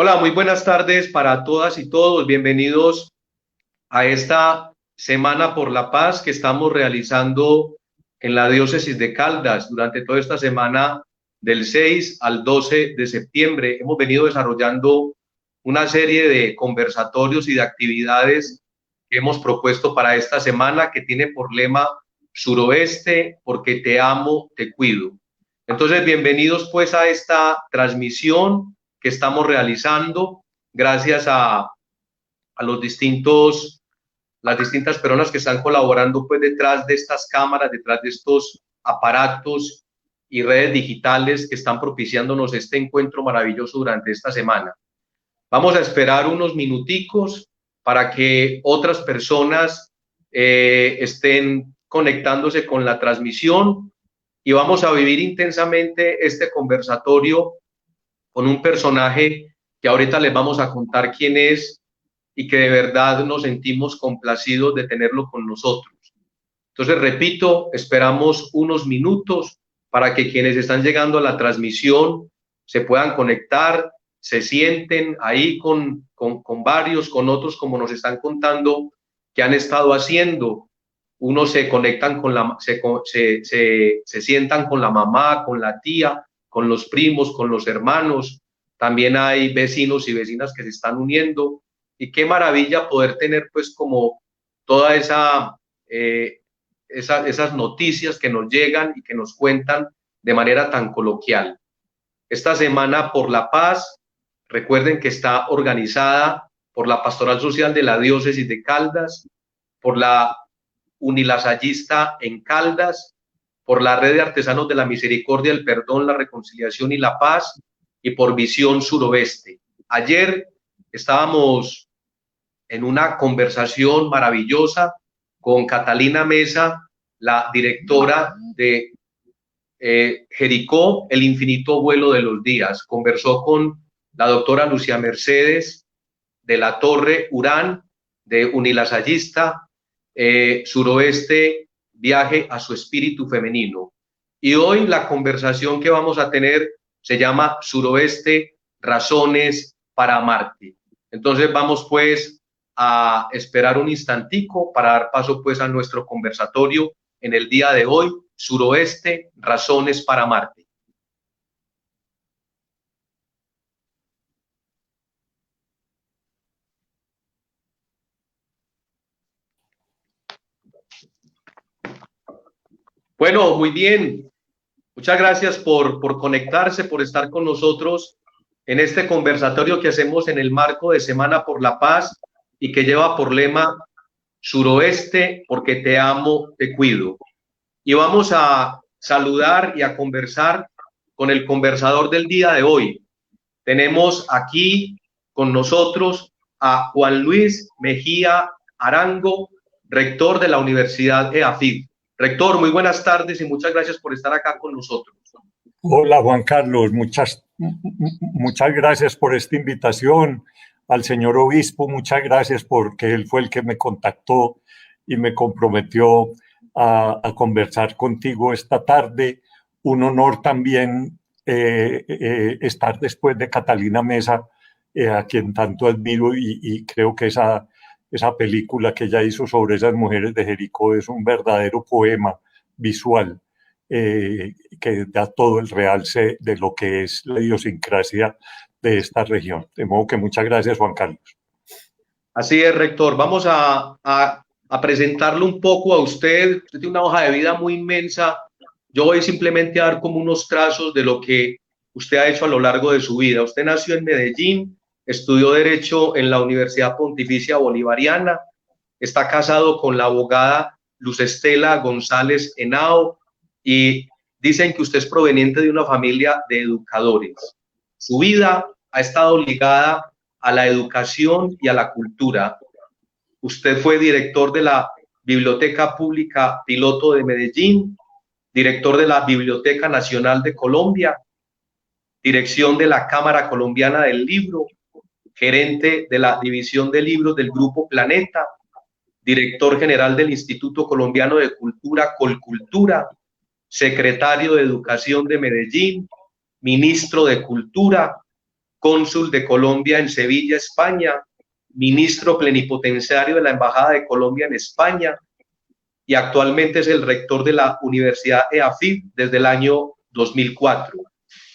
Hola, muy buenas tardes para todas y todos. Bienvenidos a esta Semana por la Paz que estamos realizando en la diócesis de Caldas durante toda esta semana del 6 al 12 de septiembre. Hemos venido desarrollando una serie de conversatorios y de actividades que hemos propuesto para esta semana que tiene por lema Suroeste, porque te amo, te cuido. Entonces, bienvenidos pues a esta transmisión que estamos realizando gracias a las distintas personas que están colaborando pues detrás de estas cámaras, detrás de estos aparatos y redes digitales que están propiciándonos este encuentro maravilloso durante esta semana. Vamos a esperar unos minuticos para que otras personas estén conectándose con la transmisión y vamos a vivir intensamente este conversatorio con un personaje que ahorita les vamos a contar quién es y que de verdad nos sentimos complacidos de tenerlo con nosotros. Entonces, repito, esperamos unos minutos para que quienes están llegando a la transmisión se puedan conectar, se sienten ahí con varios, con otros, como nos están contando que han estado haciendo. Unos se conectan con se sientan con la mamá, con la tía, con los primos, con los hermanos. También hay vecinos y vecinas que se están uniendo. Y qué maravilla poder tener pues como toda esas noticias que nos llegan y que nos cuentan de manera tan coloquial. Esta Semana por la Paz, recuerden que está organizada por la Pastoral Social de la Diócesis de Caldas, por la Unilasallista en Caldas, por la Red de Artesanos de la Misericordia, el Perdón, la Reconciliación y la Paz, y por Visión Suroeste. Ayer estábamos en una conversación maravillosa con Catalina Mesa, la directora de Jericó, el infinito vuelo de los días. Conversó con la doctora Lucía Mercedes de la Torre Urán, de Unilasallista, Suroeste, viaje a su espíritu femenino. Y hoy la conversación que vamos a tener se llama Suroeste, razones para amarte. Entonces vamos pues a esperar un instantico para dar paso pues a nuestro conversatorio en el día de hoy, Suroeste, razones para amarte. Bueno, muy bien. Muchas gracias por conectarse, por estar con nosotros en este conversatorio que hacemos en el marco de Semana por la Paz y que lleva por lema Suroeste, porque te amo, te cuido. Y vamos a saludar y a conversar con el conversador del día de hoy. Tenemos aquí con nosotros a Juan Luis Mejía Arango, rector de la Universidad EAFIT. Rector, muy buenas tardes y muchas gracias por estar acá con nosotros. Hola Juan Carlos, muchas gracias por esta invitación. Al señor obispo, muchas gracias porque él fue el que me contactó y me comprometió a conversar contigo esta tarde. Un honor también estar después de Catalina Mesa, a quien tanto admiro y creo que esa película que ella hizo sobre esas mujeres de Jericó es un verdadero poema visual. Que da todo el realce de lo que es la idiosincrasia de esta región. De modo que muchas gracias, Juan Carlos. Así es, rector. Vamos a presentarlo un poco a usted. Usted tiene una hoja de vida muy inmensa. Yo voy simplemente a dar como unos trazos de lo que usted ha hecho a lo largo de su vida. Usted nació en Medellín, estudió Derecho en la Universidad Pontificia Bolivariana, está casado con la abogada Luz Estela González Henao y dicen que usted es proveniente de una familia de educadores. Su vida ha estado ligada a la educación y a la cultura. Usted fue director de la Biblioteca Pública Piloto de Medellín, director de la Biblioteca Nacional de Colombia, dirección de la Cámara Colombiana del Libro, gerente de la División de Libros del Grupo Planeta, director general del Instituto Colombiano de Cultura, Colcultura, secretario de Educación de Medellín, ministro de Cultura, cónsul de Colombia en Sevilla, España, ministro plenipotenciario de la Embajada de Colombia en España y actualmente es el rector de la Universidad EAFIT desde el año 2004.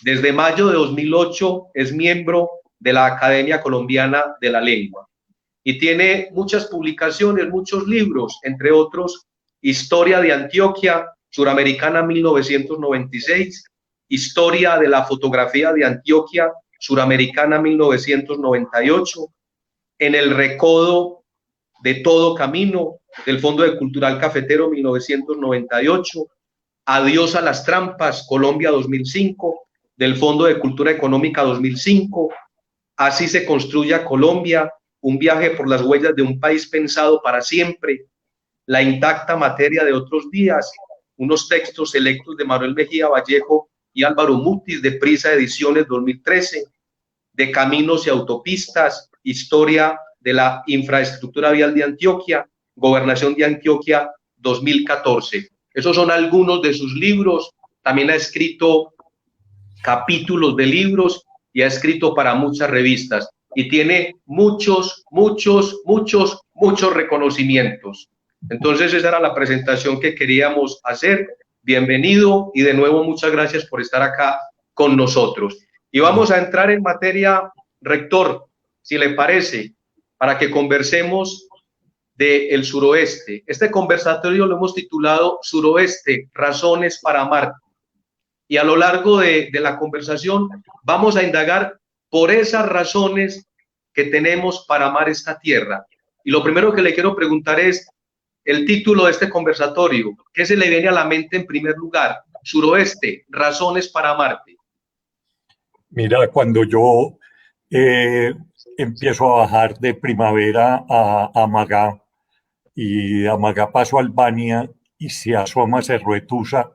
Desde mayo de 2008 es miembro de la Academia Colombiana de la Lengua y tiene muchas publicaciones, muchos libros, entre otros, Historia de Antioquia, Suramericana 1996, Historia de la Fotografía de Antioquia, Suramericana 1998, En el Recodo de Todo Camino, del Fondo de Cultural Cafetero 1998, Adiós a las Trampas, Colombia 2005, del Fondo de Cultura Económica 2005, Así se construya Colombia, un viaje por las huellas de un país pensado para siempre, La intacta materia de otros días, unos textos selectos de Manuel Mejía Vallejo y Álvaro Mutis de Prisa Ediciones 2013, De caminos y autopistas, historia de la infraestructura vial de Antioquia, Gobernación de Antioquia 2014. Esos son algunos de sus libros. También ha escrito capítulos de libros y ha escrito para muchas revistas y tiene muchos reconocimientos. Entonces esa era la presentación que queríamos hacer. Bienvenido y de nuevo muchas gracias por estar acá con nosotros. Y vamos a entrar en materia, rector, si le parece, para que conversemos del suroeste. Este conversatorio lo hemos titulado Suroeste, razones para amar. Y a lo largo de la conversación vamos a indagar por esas razones que tenemos para amar esta tierra. Y lo primero que le quiero preguntar es el título de este conversatorio. ¿Qué se le viene a la mente en primer lugar? Suroeste, razones para amarte. Mira, cuando yo empiezo a bajar de Primavera a Magá y de Amagá paso a Albania y se asoma Cerruetusa,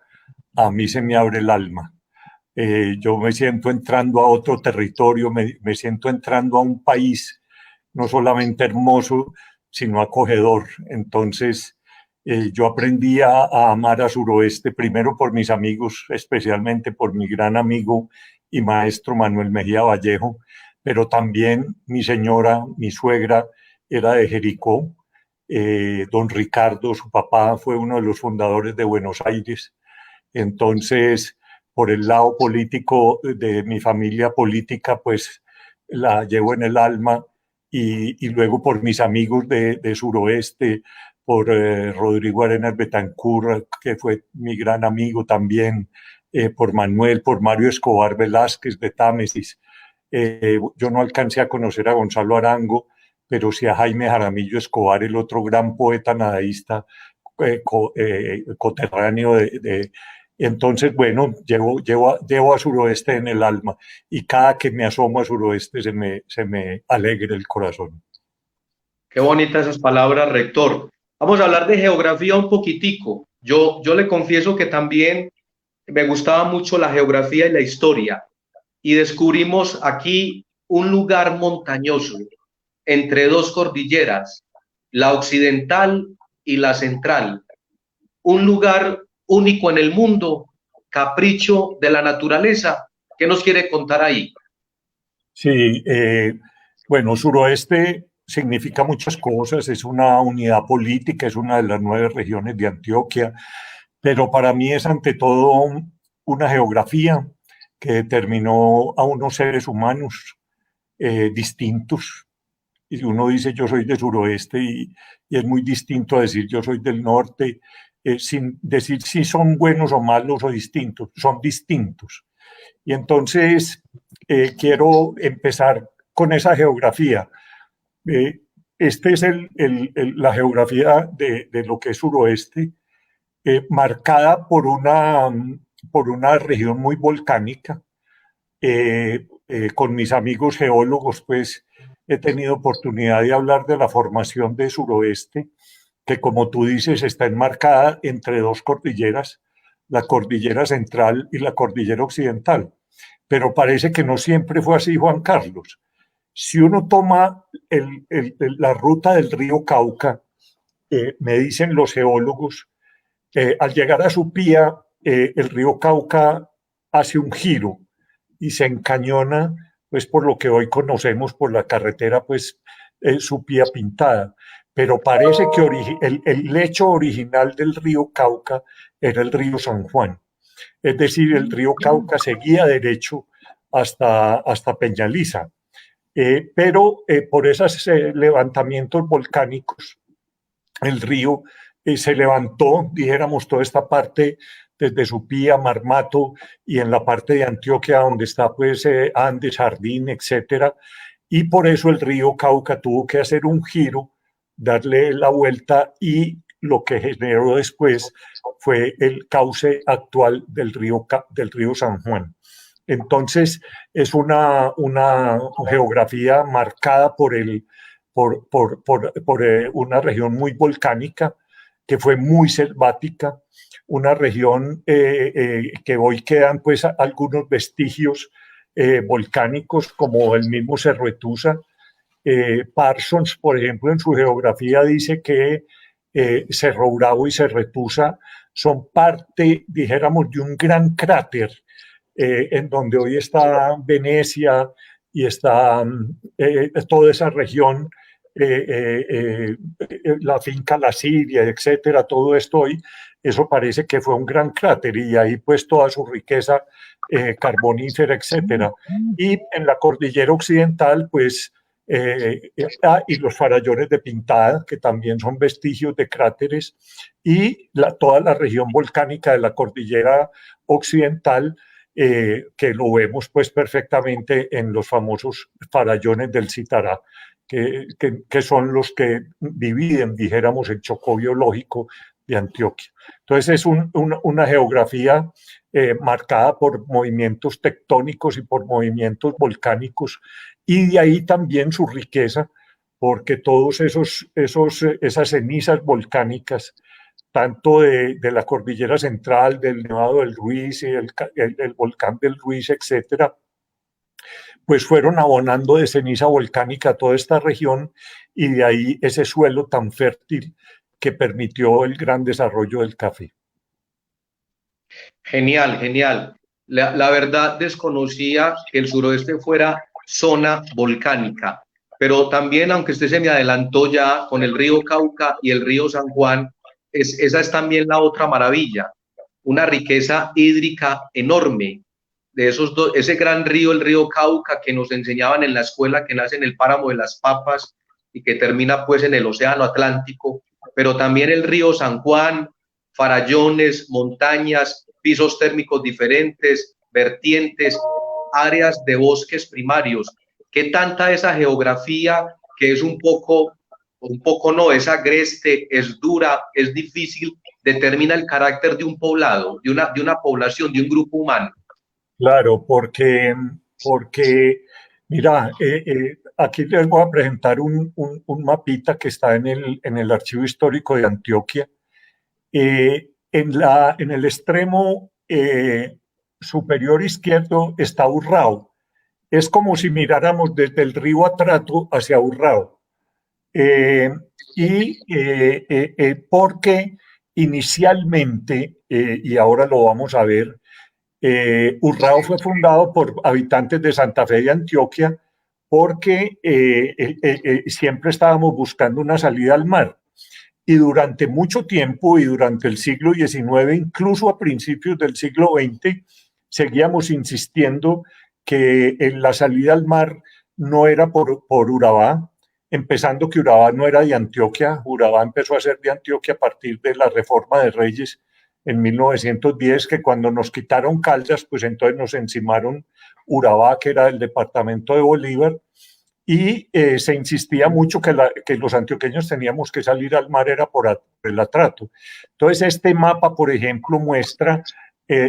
a mí se me abre el alma. Yo me siento entrando a otro territorio, me siento entrando a un país no solamente hermoso, sino acogedor. Entonces, yo aprendí a amar a Suroeste, primero por mis amigos, especialmente por mi gran amigo y maestro Manuel Mejía Vallejo, pero también mi señora, mi suegra, era de Jericó. Don Ricardo, su papá, fue uno de los fundadores de Buenos Aires. Entonces, por el lado político de mi familia política, pues la llevo en el alma y luego por mis amigos de Suroeste, por Rodrigo Arenas Betancur, que fue mi gran amigo también, por Manuel, por Mario Escobar Velázquez de Támesis. Yo no alcancé a conocer a Gonzalo Arango, pero sí a Jaime Jaramillo Escobar, el otro gran poeta nadaísta coterráneo entonces, bueno, llevo a Suroeste en el alma y cada que me asomo a Suroeste se me alegra el corazón. Qué bonitas esas palabras, rector. Vamos a hablar de geografía un poquitico. Yo le confieso que también me gustaba mucho la geografía y la historia y descubrimos aquí un lugar montañoso entre dos cordilleras, la occidental y la central, un lugar único en el mundo, capricho de la naturaleza. ¿Qué nos quiere contar ahí? Sí, bueno, Suroeste significa muchas cosas, es una unidad política, es una de las 9 regiones de Antioquia, pero para mí es ante todo una geografía que determinó a unos seres humanos distintos. Y uno dice yo soy de Suroeste y es muy distinto a decir yo soy del norte, sin decir si son buenos o malos o distintos, son distintos. Y entonces quiero empezar con esa geografía. Esta es la geografía de lo que es Suroeste, marcada por una región muy volcánica. Con mis amigos geólogos, pues he tenido oportunidad de hablar de la formación de Suroeste, que como tú dices está enmarcada entre dos cordilleras, la cordillera central y la cordillera occidental. Pero parece que no siempre fue así, Juan Carlos. Si uno toma la ruta del río Cauca, me dicen los geólogos, al llegar a Supía, el río Cauca hace un giro y se encañona pues por lo que hoy conocemos por la carretera, pues Supía Pintada. Pero parece que el lecho original del río Cauca era el río San Juan. Es decir, el río Cauca seguía derecho hasta Peñaliza. Pero por esos levantamientos volcánicos, el río se levantó, dijéramos, toda esta parte desde Supía, Marmato y en la parte de Antioquia donde está pues Andes, Jardín, etcétera. Y por eso el río Cauca tuvo que hacer un giro, darle la vuelta y lo que generó después fue el cauce actual del río San Juan. Entonces, es una geografía marcada por una región muy volcánica, que fue muy selvática, una región que hoy quedan pues algunos vestigios volcánicos, como el mismo Cerro Etusa. Parsons, por ejemplo, en su geografía dice que Cerro Bravo y Cerro Etusa son parte, dijéramos, de un gran cráter en donde hoy está Venecia y está toda esa región, la finca La Siria, etcétera, todo esto hoy, eso parece que fue un gran cráter y ahí pues toda su riqueza carbonífera, etcétera. Y en la cordillera occidental, pues, y los farallones de Pintada, que también son vestigios de cráteres, y toda la región volcánica de la cordillera occidental, que lo vemos pues perfectamente en los famosos farallones del Citará, que son los que dividen, dijéramos, el chocó biológico de Antioquia. Entonces es una geografía marcada por movimientos tectónicos y por movimientos volcánicos, y de ahí también su riqueza, porque todos esas cenizas volcánicas, tanto de la cordillera central, del Nevado del Ruiz y el volcán del Ruiz, etcétera, pues fueron abonando de ceniza volcánica a toda esta región, y de ahí ese suelo tan fértil que permitió el gran desarrollo del café. Genial, genial. La verdad desconocía que el suroeste fuera zona volcánica, pero también, aunque usted se me adelantó ya con el río Cauca y el río San Juan, esa es también la otra maravilla, una riqueza hídrica enorme de esos dos, ese gran río, el río Cauca, que nos enseñaban en la escuela, que nace en el páramo de las Papas y que termina pues en el océano Atlántico, pero también el río San Juan, farallones, montañas, pisos térmicos diferentes, vertientes, áreas de bosques primarios. ¿Qué tanta esa geografía que es un poco no, es agreste, es dura, es difícil, determina el carácter de un poblado, de una población, de un grupo humano? Claro, porque mira, aquí les voy a presentar un mapita que está en el Archivo Histórico de Antioquia. En el extremo superior izquierdo está Urrao. Es como si miráramos desde el río Atrato hacia Urrao. Eh, porque inicialmente, y ahora lo vamos a ver, Urrao fue fundado por habitantes de Santa Fe de Antioquia, porque siempre estábamos buscando una salida al mar. Y durante mucho tiempo, y durante el siglo XIX, incluso a principios del siglo XX, seguíamos insistiendo que la salida al mar no era por Urabá, empezando que Urabá no era de Antioquia. Urabá empezó a ser de Antioquia a partir de la reforma de Reyes en 1910, que cuando nos quitaron Caldas, pues entonces nos encimaron Urabá, que era del departamento de Bolívar, y se insistía mucho que los antioqueños teníamos que salir al mar, era por el atrato. Entonces este mapa, por ejemplo, muestra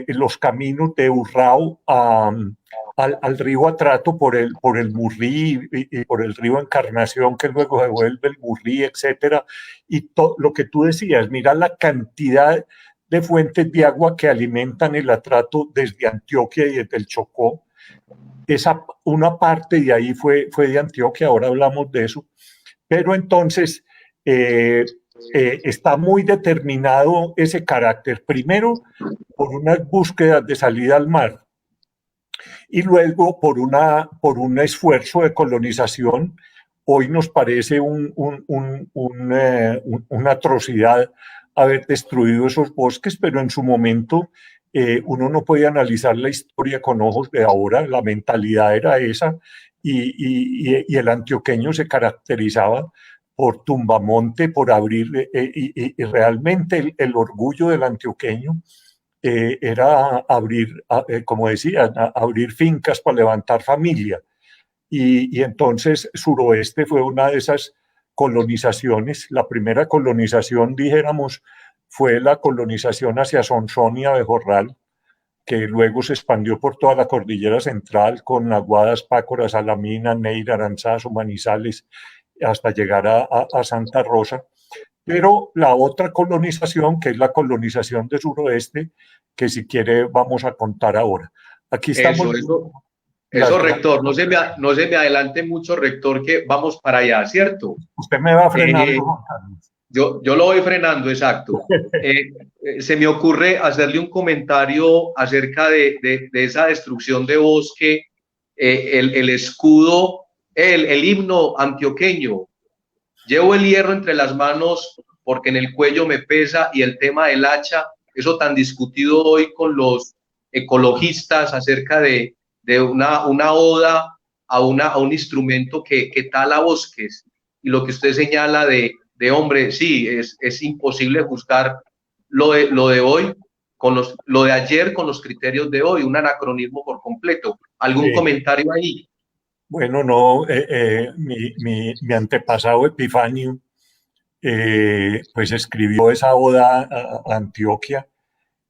los caminos de Urrao al río Atrato por el Murrí y por el río Encarnación, que luego se vuelve el Murrí, etcétera. Y lo que tú decías, mira la cantidad de fuentes de agua que alimentan el Atrato desde Antioquia y desde el Chocó. Una parte de ahí fue de Antioquia, ahora hablamos de eso, pero entonces está muy determinado ese carácter, primero por unas búsquedas de salida al mar, y luego por un esfuerzo de colonización, hoy nos parece una atrocidad haber destruido esos bosques, pero en su momento uno no podía analizar la historia con ojos de ahora, la mentalidad era esa, y el antioqueño se caracterizaba por tumbamonte, por abrir, y realmente el orgullo del antioqueño era abrir, como decía, abrir fincas para levantar familia. Y entonces Suroeste fue una de esas colonizaciones. La primera colonización, dijéramos, fue la colonización hacia Sonsón y Abejorral, que luego se expandió por toda la cordillera central con Aguadas, Pácoras, Salamina, Neira, Aranzazu, Manizales, hasta llegar a Santa Rosa. Pero la otra colonización, que es la colonización de Suroeste, que si quiere vamos a contar ahora. Aquí estamos. Eso, rector, no se me adelante mucho, rector, que vamos para allá, ¿cierto? Usted me va frenando, Juan Carlos. Yo lo voy frenando, exacto. Se me ocurre hacerle un comentario acerca de esa destrucción de bosque, el escudo, el himno antioqueño. Llevo el hierro entre las manos porque en el cuello me pesa, y el tema del hacha, eso tan discutido hoy con los ecologistas acerca de una oda a un instrumento que tala bosques, y lo que usted señala de hombre, sí, es imposible juzgar lo de hoy lo de ayer con los criterios de hoy, un anacronismo por completo. ¿Algún comentario ahí? Bueno, no, mi antepasado Epifanio pues escribió esa oda a Antioquia,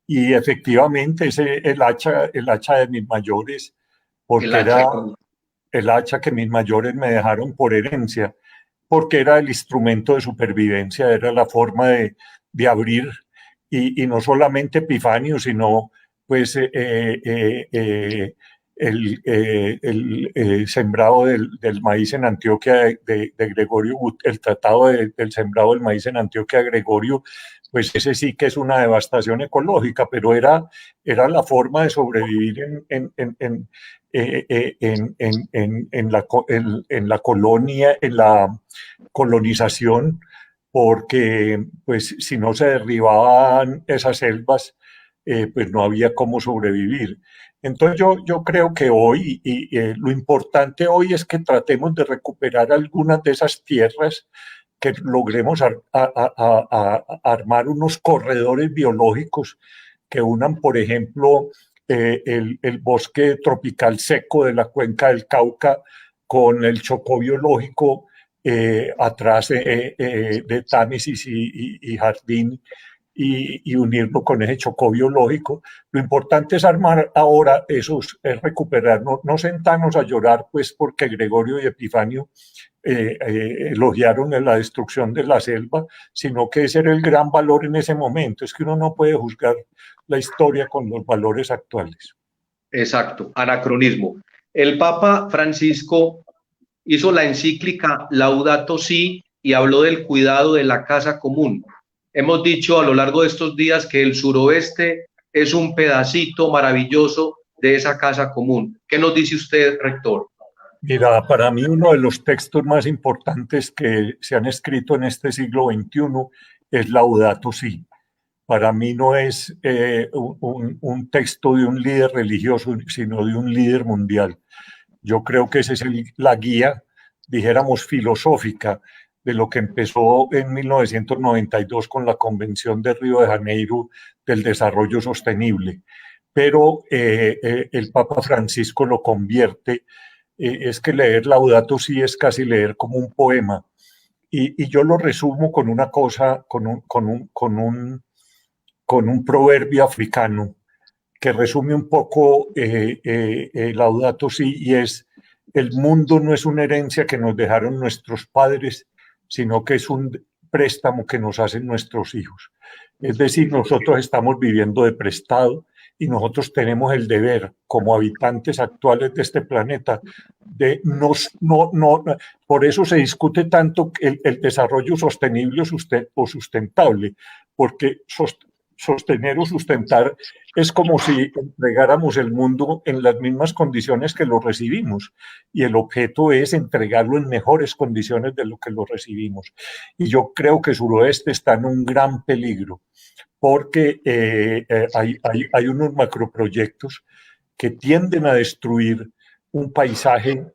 y efectivamente el hacha de mis mayores, porque era el hacha que mis mayores me dejaron por herencia, porque era el instrumento de supervivencia, era la forma de abrir, y no solamente Epifanio, sino pues el sembrado del maíz en Antioquia de Gregorio, el tratado del sembrado del maíz en Antioquia de Gregorio, pues ese sí que es una devastación ecológica, pero era la forma de sobrevivir en la colonia, en la colonización, porque pues si no se derribaban esas selvas, pues no había cómo sobrevivir. Entonces yo creo que hoy, lo importante hoy es que tratemos de recuperar algunas de esas tierras, que logremos armar unos corredores biológicos que unan, por ejemplo, el bosque tropical seco de la cuenca del Cauca con el Chocó biológico atrás de Támesis y Jardín, y unirlo con ese Chocó biológico. Lo importante es armar ahora esos, es recuperar, no sentarnos a llorar, pues porque Gregorio y Epifanio elogiaron la destrucción de la selva, sino que ese era el gran valor en ese momento. Es que uno no puede juzgar la historia con los valores actuales. Exacto, anacronismo. El Papa Francisco hizo la encíclica Laudato Si y habló del cuidado de la casa común. Hemos dicho a lo largo de estos días que el suroeste es un pedacito maravilloso de esa casa común. ¿Qué nos dice usted, rector? Mira, para mí uno de los textos más importantes que se han escrito en este siglo XXI es Laudato Si. Para mí no es un texto de un líder religioso, sino de un líder mundial. Yo creo que esa es la guía, dijéramos, filosófica de lo que empezó en 1992 con la Convención de Río de Janeiro del Desarrollo Sostenible. Pero el Papa Francisco lo convierte, es que leer Laudato Si es casi leer como un poema. Y yo lo resumo con una cosa, con un proverbio africano que resume un poco Laudato Si, y es: el mundo no es una herencia que nos dejaron nuestros padres, sino que es un préstamo que nos hacen nuestros hijos. Es decir, nosotros estamos viviendo de prestado, y nosotros tenemos el deber, como habitantes actuales de este planeta, de por eso se discute tanto el desarrollo sostenible o sustentable, porque sostener o sustentar es como si entregáramos el mundo en las mismas condiciones que lo recibimos, y el objeto es entregarlo en mejores condiciones de lo que lo recibimos. Y yo creo que Suroeste está en un gran peligro, porque hay unos macroproyectos que tienden a destruir un paisaje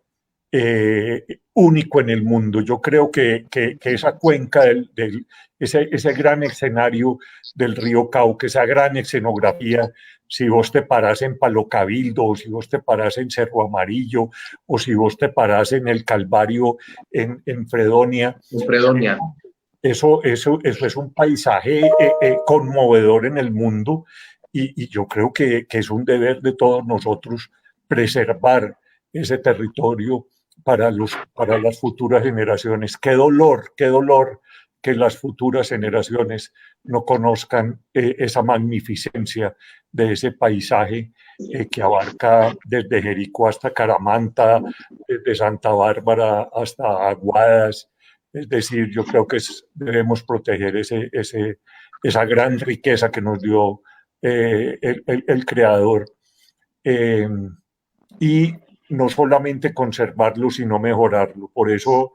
único en el mundo. Yo creo que esa cuenca, ese gran escenario del río Cauca, esa gran escenografía, si vos te parás en Palo Cabildo, o si vos te parás en Cerro Amarillo, o si vos te parás en el Calvario, en Fredonia, En Fredonia. eso es un paisaje conmovedor en el mundo, y yo creo que es un deber de todos nosotros preservar ese territorio para las futuras generaciones. Qué dolor que las futuras generaciones no conozcan esa magnificencia de ese paisaje que abarca desde Jericó hasta Caramanta, desde Santa Bárbara hasta Aguadas. Es decir, yo creo que debemos proteger esa gran riqueza que nos dio el Creador. Y no solamente conservarlo, sino mejorarlo. Por eso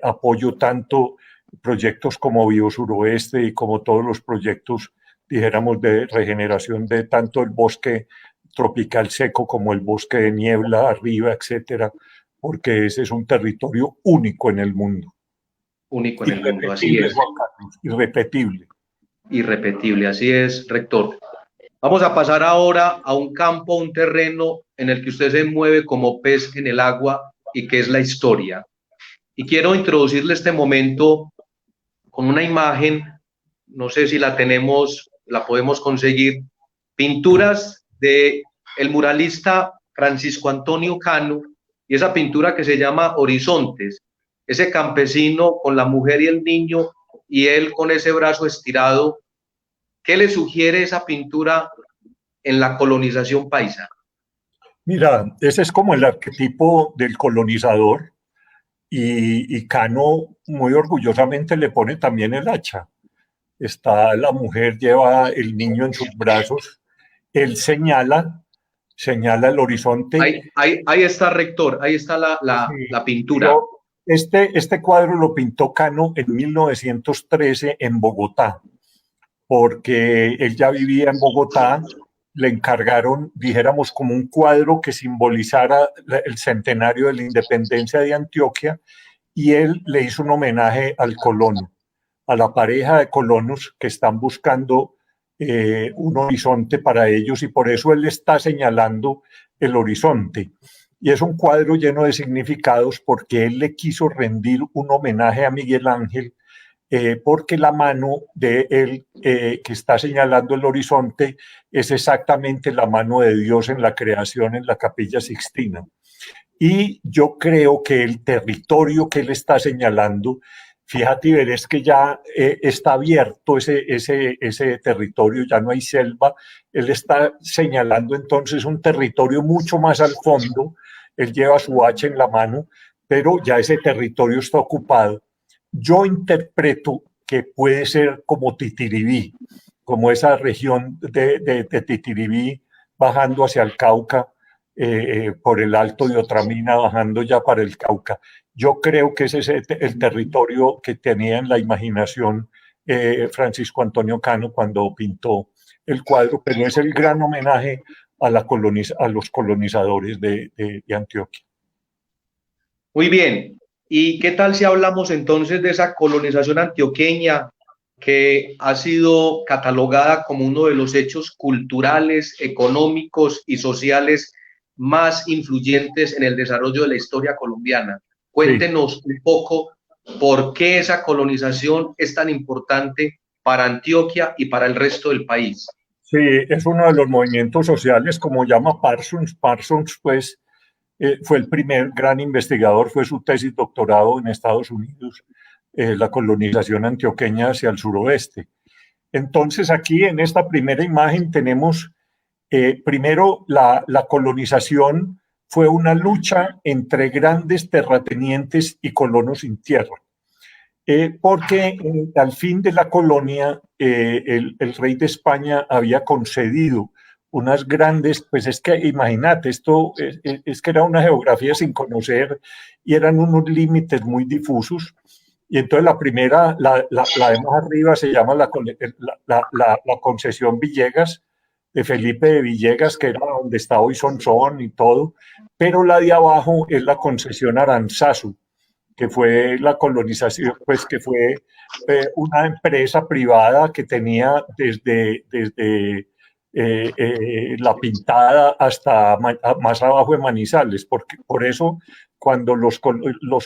apoyo tanto proyectos como Biosuroeste y como todos los proyectos, dijéramos, de regeneración de tanto el bosque tropical seco como el bosque de niebla arriba, etcétera, porque ese es un territorio único en el mundo. Único en el mundo, así es. Juan Carlos, irrepetible. Irrepetible, así es, rector. Vamos a pasar ahora a un campo, un terreno en el que usted se mueve como pez en el agua y que es la historia. Y quiero introducirle este momento con una imagen, no sé si la tenemos, la podemos conseguir, pinturas de el muralista Francisco Antonio Cano, y esa pintura que se llama Horizontes, ese campesino con la mujer y el niño y él con ese brazo estirado. ¿Qué le sugiere esa pintura en la colonización paisa? Mira, ese es como el arquetipo del colonizador, y Cano muy orgullosamente le pone también el hacha. Está la mujer, lleva el niño en sus brazos, él señala el horizonte. Ahí está, rector, ahí está la pintura. Este cuadro lo pintó Cano en 1913 en Bogotá, porque él ya vivía en Bogotá. Le encargaron, dijéramos, como un cuadro que simbolizara el centenario de la independencia de Antioquia, y él le hizo un homenaje al colono, a la pareja de colonos que están buscando un horizonte para ellos, y por eso él está señalando el horizonte. Y es un cuadro lleno de significados, porque él le quiso rendir un homenaje a Miguel Ángel, porque la mano de él que está señalando el horizonte es exactamente la mano de Dios en la creación en la Capilla Sixtina. Y yo creo que el territorio que él está señalando, fíjate y verás que ya está abierto ese territorio, ya no hay selva. Él está señalando entonces un territorio mucho más al fondo. Él lleva su hacha en la mano, pero ya ese territorio está ocupado. Yo interpreto que puede ser como Titiribí, como esa región de Titiribí bajando hacia el Cauca, por el Alto de Otramina, bajando ya para el Cauca. Yo creo que ese es el territorio que tenía en la imaginación Francisco Antonio Cano cuando pintó el cuadro, pero es el gran homenaje a los colonizadores de Antioquia. Muy bien. ¿Y qué tal si hablamos entonces de esa colonización antioqueña que ha sido catalogada como uno de los hechos culturales, económicos y sociales más influyentes en el desarrollo de la historia colombiana? Cuéntenos un poco por qué esa colonización es tan importante para Antioquia y para el resto del país. Sí, es uno de los movimientos sociales, como llama Parsons. Parsons, pues, fue el primer gran investigador, fue su tesis doctorado en Estados Unidos, la colonización antioqueña hacia el suroeste. Entonces, aquí en esta primera imagen tenemos, primero, la colonización fue una lucha entre grandes terratenientes y colonos sin tierra. porque al fin de la colonia el rey de España había concedido unas grandes, pues es que imagínate, esto es que era una geografía sin conocer y eran unos límites muy difusos. Y entonces la primera, la de más arriba se llama la concesión Villegas, de Felipe de Villegas, que era donde está hoy Sonsón y todo, pero la de abajo es la concesión Aranzazu, que fue la colonización, pues que fue una empresa privada que tenía desde La Pintada hasta más abajo de Manizales, porque por eso cuando los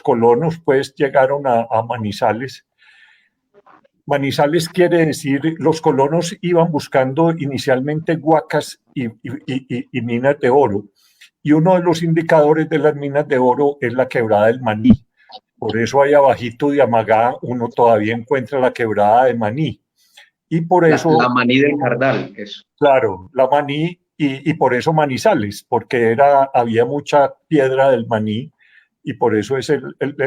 colonos pues llegaron a Manizales, Manizales quiere decir, los colonos iban buscando inicialmente huacas y minas de oro, y uno de los indicadores de las minas de oro es la quebrada del Maní. Por eso ahí abajito de Amagá uno todavía encuentra la quebrada de Maní. Y por eso... La Maní del Cardal, eso. Claro, la Maní y por eso Manizales, porque había mucha piedra del Maní y por eso es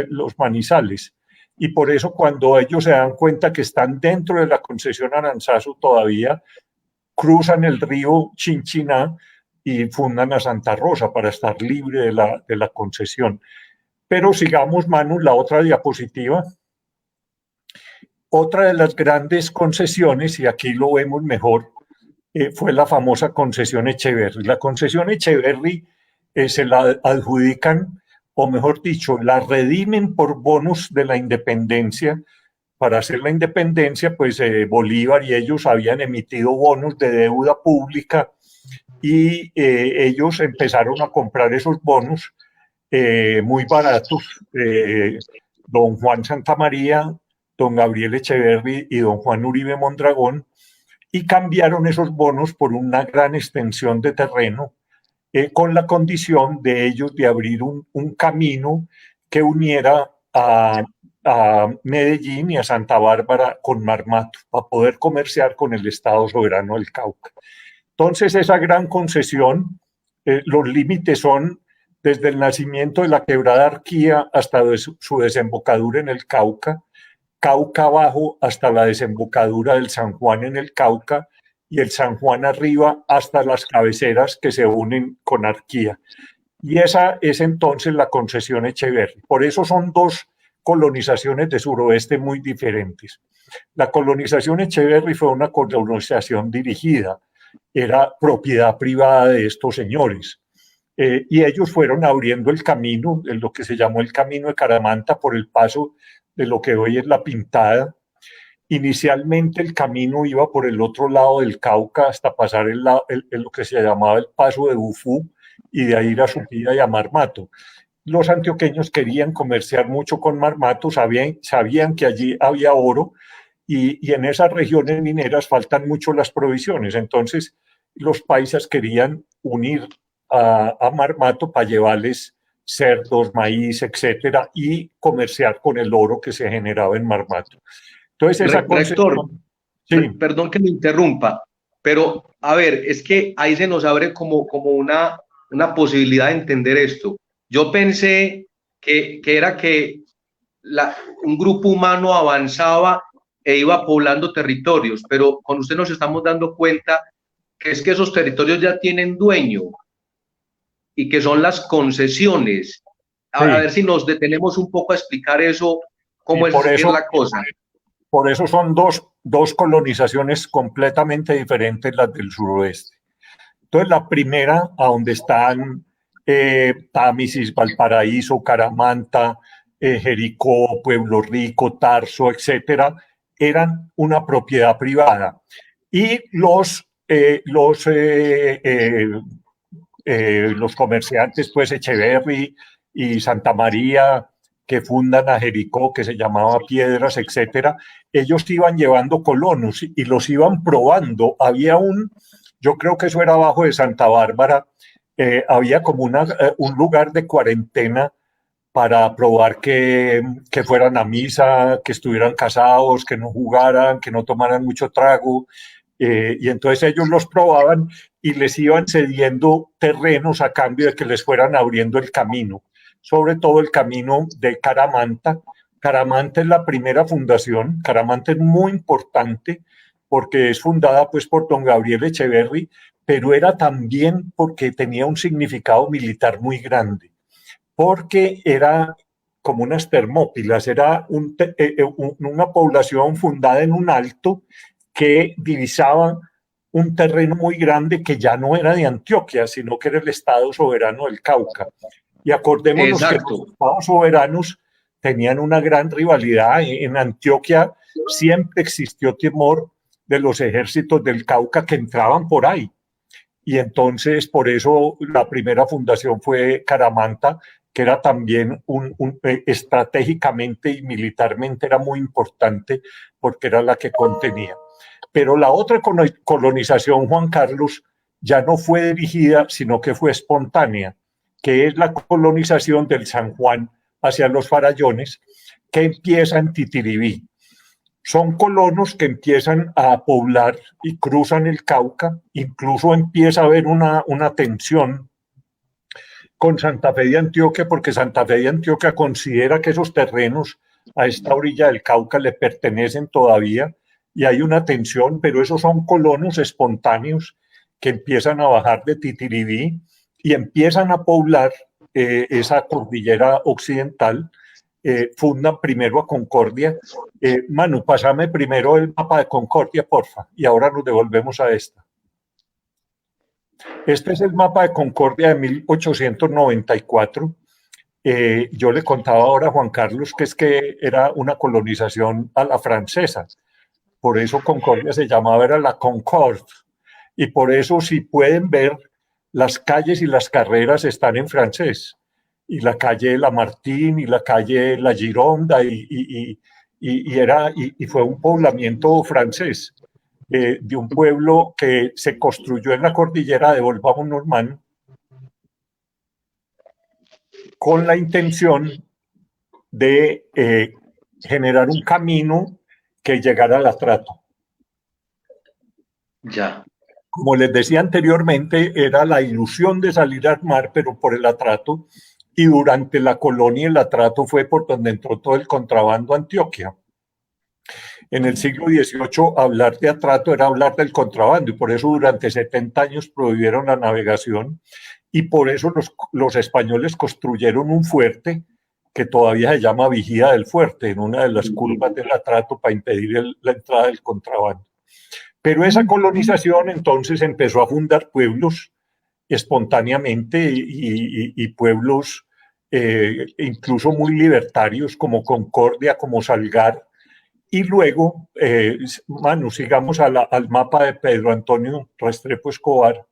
los Manizales. Y por eso cuando ellos se dan cuenta que están dentro de la concesión Aranzazu todavía, cruzan el río Chinchiná y fundan a Santa Rosa para estar libre de la concesión. Pero sigamos, Manu, la otra diapositiva. Otra de las grandes concesiones, y aquí lo vemos mejor, fue la famosa concesión Echeverry. La concesión Echeverry se la adjudican, o mejor dicho, la redimen por bonos de la independencia. Para hacer la independencia, pues Bolívar y ellos habían emitido bonos de deuda pública y ellos empezaron a comprar esos bonos muy baratos. Don Juan Santamaría, don Gabriel Echeverry y don Juan Uribe Mondragón, y cambiaron esos bonos por una gran extensión de terreno con la condición de ellos de abrir un camino que uniera a Medellín y a Santa Bárbara con Marmato para poder comerciar con el Estado soberano del Cauca. Entonces, esa gran concesión, los límites son desde el nacimiento de la quebrada Arquía hasta su desembocadura en el Cauca, Cauca abajo hasta la desembocadura del San Juan en el Cauca y el San Juan arriba hasta las cabeceras que se unen con Arquía. Y esa es entonces la concesión Echeverry. Por eso son dos colonizaciones de suroeste muy diferentes. La colonización Echeverry fue una colonización dirigida, era propiedad privada de estos señores. Y ellos fueron abriendo el camino, en lo que se llamó el camino de Caramanta, por el paso de lo que hoy es La Pintada. Inicialmente el camino iba por el otro lado del Cauca hasta pasar en lo que se llamaba el paso de Bufú y de ahí ir a Supía y a Marmato. Los antioqueños querían comerciar mucho con Marmato, sabían que allí había oro y en esas regiones mineras faltan mucho las provisiones. Entonces los paisas querían unir a Marmato para llevarles cerdos, maíz, etcétera, y comerciar con el oro que se generaba en Marmato. Entonces, esa Rector, sí. perdón que me interrumpa, pero a ver, es que ahí se nos abre como una posibilidad de entender esto. Yo pensé que era que un grupo humano avanzaba e iba poblando territorios, pero con usted nos estamos dando cuenta que es que esos territorios ya tienen dueño y que son las concesiones. A ver si nos detenemos un poco a explicar eso, cómo es la cosa. Por eso son dos colonizaciones completamente diferentes las del suroeste. Entonces, la primera, a donde están Támesis, Valparaíso, Caramanta, Jericó, Pueblo Rico, Tarso, etcétera, eran una propiedad privada. Y los comerciantes, pues Echeverry y Santa María, que fundan a Jericó, que se llamaba Piedras, etcétera, ellos iban llevando colonos y los iban probando. Había yo creo que eso era abajo de Santa Bárbara, había como un lugar de cuarentena para probar que fueran a misa, que estuvieran casados, que no jugaran, que no tomaran mucho trago. Y entonces ellos los probaban y les iban cediendo terrenos a cambio de que les fueran abriendo el camino, sobre todo el camino de Caramanta, Caramanta es la primera fundación. Caramanta es muy importante porque es fundada pues por don Gabriel Echeverry, pero era también porque tenía un significado militar muy grande, porque era como unas termópilas, era una población fundada en un alto que divisaba un terreno muy grande que ya no era de Antioquia, sino que era el Estado soberano del Cauca. Y acordémonos que Exacto. los estados soberanos tenían una gran rivalidad. En Antioquia siempre existió temor de los ejércitos del Cauca que entraban por ahí. Y entonces, por eso, la primera fundación fue Caramanta, que era también estratégicamente y militarmente era muy importante porque era la que contenía. Pero la otra colonización, Juan Carlos, ya no fue dirigida, sino que fue espontánea, que es la colonización del San Juan hacia los Farallones, que empieza en Titiribí. Son colonos que empiezan a poblar y cruzan el Cauca, incluso empieza a haber una tensión con Santa Fe de Antioquia, porque Santa Fe de Antioquia considera que esos terrenos a esta orilla del Cauca le pertenecen todavía y hay una tensión, pero esos son colonos espontáneos que empiezan a bajar de Titiribí y empiezan a poblar esa cordillera occidental. Fundan primero a Concordia. Manu, pásame primero el mapa de Concordia, porfa, y ahora nos devolvemos a esta. Este es el mapa de Concordia de 1894. Yo le contaba ahora a Juan Carlos que es que era una colonización a la francesa. Por eso Concordia se llamaba, era la Concorde. Y por eso, si pueden ver, las calles y las carreras están en francés. Y la calle Lamartine y la calle La Gironda y fue un poblamiento francés de un pueblo que se construyó en la cordillera de Volvamos-Normand con la intención de generar un camino que llegara al Atrato. Ya. Como les decía anteriormente, era la ilusión de salir al mar, pero por el Atrato, y durante la colonia el Atrato fue por donde entró todo el contrabando a Antioquia. En el siglo XVIII hablar de Atrato era hablar del contrabando y por eso durante 70 años prohibieron la navegación y por eso los españoles construyeron un fuerte que todavía se llama Vigía del Fuerte, en una de las curvas del Atrato para impedir la entrada del contrabando. Pero esa colonización entonces empezó a fundar pueblos espontáneamente y pueblos incluso muy libertarios como Concordia, como Salgar. Y luego, Manu, sigamos al mapa de Pedro Antonio Restrepo Escobar.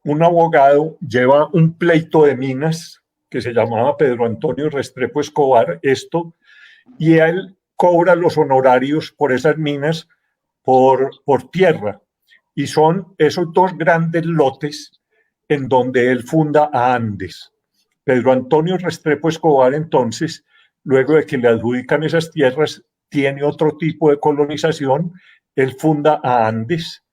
Un abogado lleva un pleito de minas que se llamaba Pedro Antonio Restrepo Escobar, y él cobra los honorarios por esas minas por tierra. Y son esos dos grandes lotes en donde él funda a Andes. Pedro Antonio Restrepo Escobar, entonces, luego de que le adjudican esas tierras, tiene otro tipo de colonización. Él funda a Andes.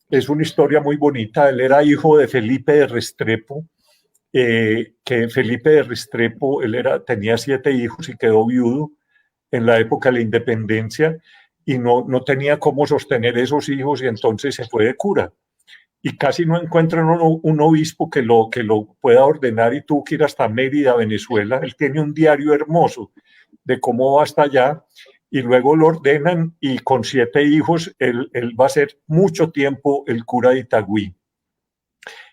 Es una historia muy bonita. Él era hijo de Felipe de Restrepo, que Felipe de Restrepo, tenía 7 hijos y quedó viudo en la época de la independencia y no tenía cómo sostener esos hijos y entonces se fue de cura. Y casi no encuentran un obispo que lo pueda ordenar y tuvo que ir hasta Mérida, Venezuela. Él tiene un diario hermoso de cómo va hasta allá y luego lo ordenan y con 7 hijos él va a ser mucho tiempo el cura de Itagüí.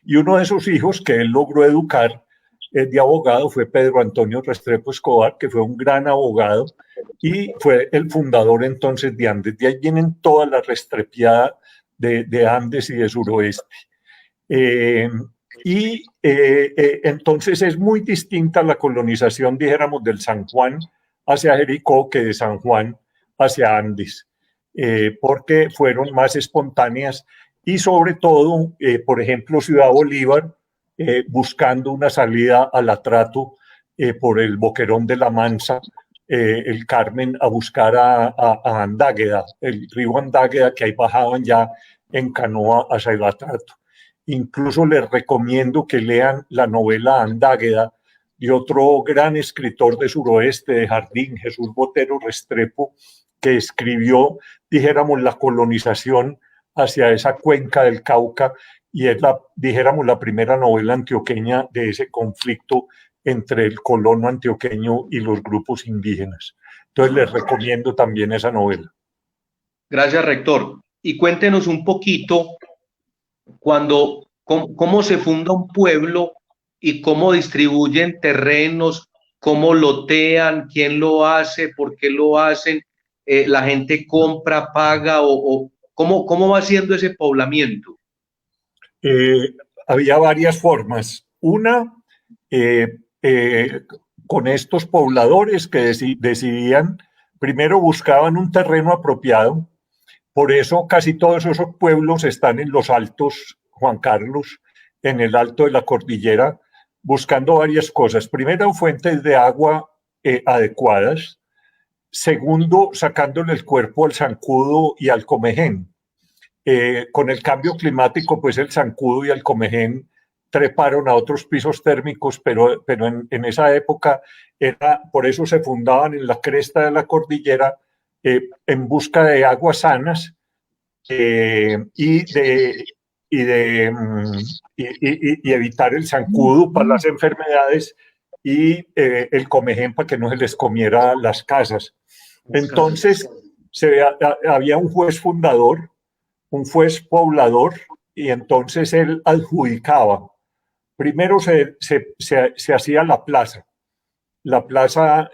Y uno de esos hijos que él logró educar de abogado fue Pedro Antonio Restrepo Escobar, que fue un gran abogado y fue el fundador entonces de Andes. De ahí vienen toda la restrepiada de Andes y de suroeste. Entonces es muy distinta la colonización, dijéramos, del San Juan hacia Jericó que de San Juan hacia Andes, porque fueron más espontáneas y sobre todo, por ejemplo, Ciudad Bolívar, buscando una salida al Atrato por el Boquerón de la Mansa, el Carmen, a buscar a Andágueda, el río Andágueda, que ahí bajaban ya en canoa hacia el Atrato. Incluso les recomiendo que lean la novela Andágueda de otro gran escritor de suroeste, de Jardín, Jesús Botero Restrepo, que escribió, dijéramos, la colonización hacia esa cuenca del Cauca, y es dijéramos, la primera novela antioqueña de ese conflicto entre el colono antioqueño y los grupos indígenas. Entonces les recomiendo también esa novela. Gracias, rector. Y cuéntenos un poquito cómo se funda un pueblo y cómo distribuyen terrenos, cómo lotean, quién lo hace, por qué lo hacen, la gente compra, paga o cómo va siendo ese poblamiento. Había varias formas. Una, con estos pobladores que decidían, primero buscaban un terreno apropiado. Por eso casi todos esos pueblos están en los altos, Juan Carlos, en el alto de la cordillera, buscando varias cosas. Primero, fuentes de agua adecuadas. Segundo, sacándole el cuerpo al zancudo y al comején. Con el cambio climático, pues el zancudo y el comején treparon a otros pisos térmicos, pero en esa época por eso se fundaban en la cresta de la cordillera en busca de aguas sanas y evitar el zancudo para las enfermedades y el comején para que no se les comiera las casas. Entonces había un juez fundador, un juez poblador, y entonces él adjudicaba. Primero se hacía la plaza. La plaza,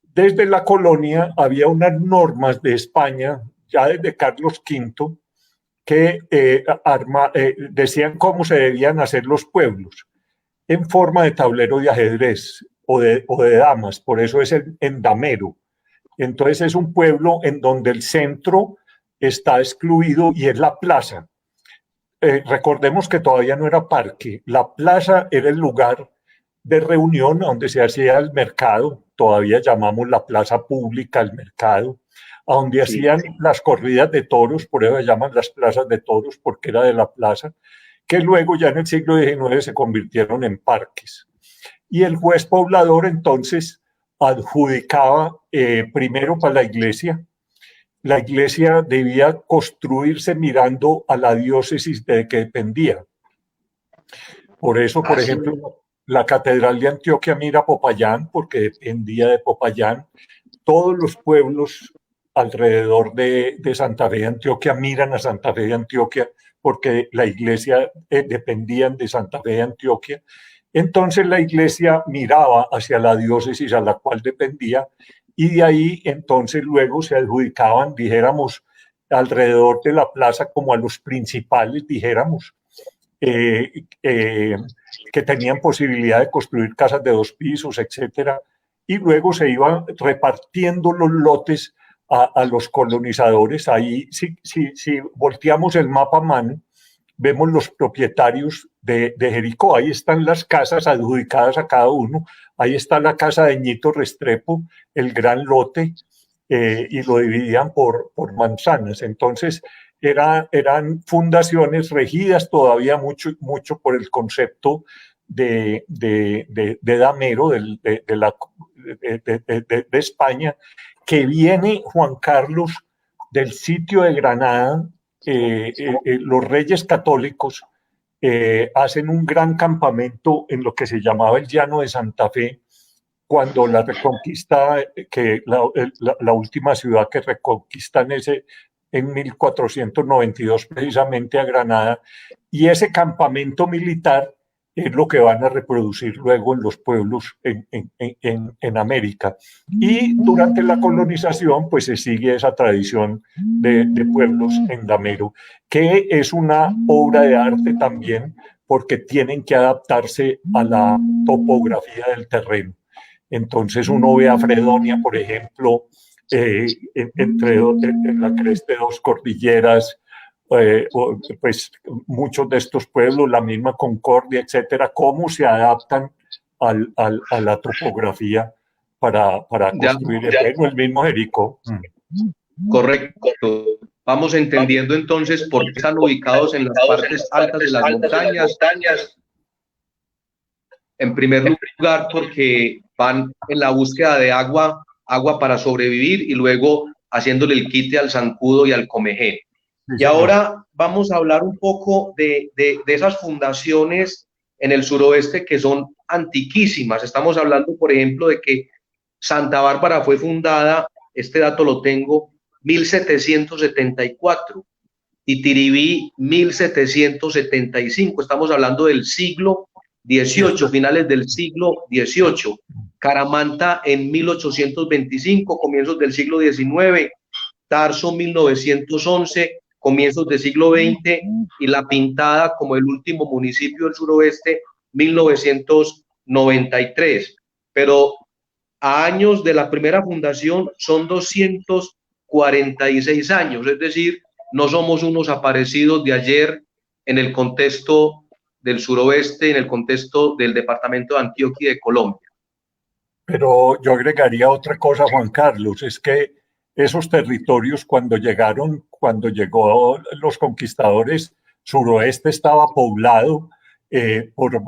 desde la colonia había unas normas de España, ya desde Carlos V, que decían cómo se debían hacer los pueblos, en forma de tablero de ajedrez o de damas, por eso es en damero. Entonces es un pueblo en donde el centro está excluido y es la plaza. Recordemos que todavía no era parque, la plaza era el lugar de reunión donde se hacía el mercado, todavía llamamos la plaza pública el mercado, a donde hacían las corridas de toros, por eso se llaman las plazas de toros, porque era de la plaza, que luego ya en el siglo XIX se convirtieron en parques. Y el juez poblador entonces adjudicaba primero para la iglesia. La iglesia debía construirse mirando a la diócesis de que dependía. Por eso, por ejemplo, la Catedral de Antioquia mira a Popayán, porque dependía de Popayán. Todos los pueblos alrededor de Santa Fe de Antioquia miran a Santa Fe de Antioquia, porque la iglesia dependían de Santa Fe de Antioquia. Entonces la iglesia miraba hacia la diócesis a la cual dependía, y de ahí entonces luego se adjudicaban, dijéramos, alrededor de la plaza como a los principales, dijéramos, que tenían posibilidad de construir casas de 2 pisos, etcétera, y luego se iban repartiendo los lotes a los colonizadores. Ahí, si volteamos el mapa a mano, vemos los propietarios de Jericó. Ahí están las casas adjudicadas a cada uno. Ahí está la casa de Ñito Restrepo, el gran lote, y lo dividían por manzanas. Entonces, eran fundaciones regidas todavía mucho por el concepto de damero de España, que viene, Juan Carlos, del sitio de Granada. Los reyes católicos hacen un gran campamento en lo que se llamaba el Llano de Santa Fe, cuando la reconquista, que la última ciudad que reconquistan en 1492 precisamente a Granada, y ese campamento militar es lo que van a reproducir luego en los pueblos en América. Y durante la colonización, pues se sigue esa tradición de pueblos en damero, que es una obra de arte también, porque tienen que adaptarse a la topografía del terreno. Entonces uno ve a Fredonia, por ejemplo, en la cresta de 2 cordilleras, pues muchos de estos pueblos, la misma Concordia, etcétera, cómo se adaptan a la topografía para construir el mismo Jericó. Correcto. Vamos entendiendo entonces por qué están ubicados en las partes altas de las montañas. En primer lugar, porque van en la búsqueda de agua, agua para sobrevivir y luego haciéndole el quite al zancudo y al comején. Sí, Y señor. ahora vamos a hablar un poco de esas fundaciones en el suroeste que son antiquísimas. Estamos hablando, por ejemplo, de que Santa Bárbara fue fundada, este dato lo tengo, 1774, y Tiribí 1775. Estamos hablando del siglo XVIII, finales del siglo XVIII. Caramanta en 1825, comienzos del siglo XIX. Tarso 1911, comienzos del siglo XX, y La Pintada como el último municipio del suroeste, 1993. Pero a años de la primera fundación son 246 años, es decir, no somos unos aparecidos de ayer en el contexto del suroeste, en el contexto del departamento de Antioquia y de Colombia. Pero yo agregaría otra cosa, Juan Carlos, es que esos territorios cuando llegaron, cuando llegó los conquistadores, suroeste estaba poblado por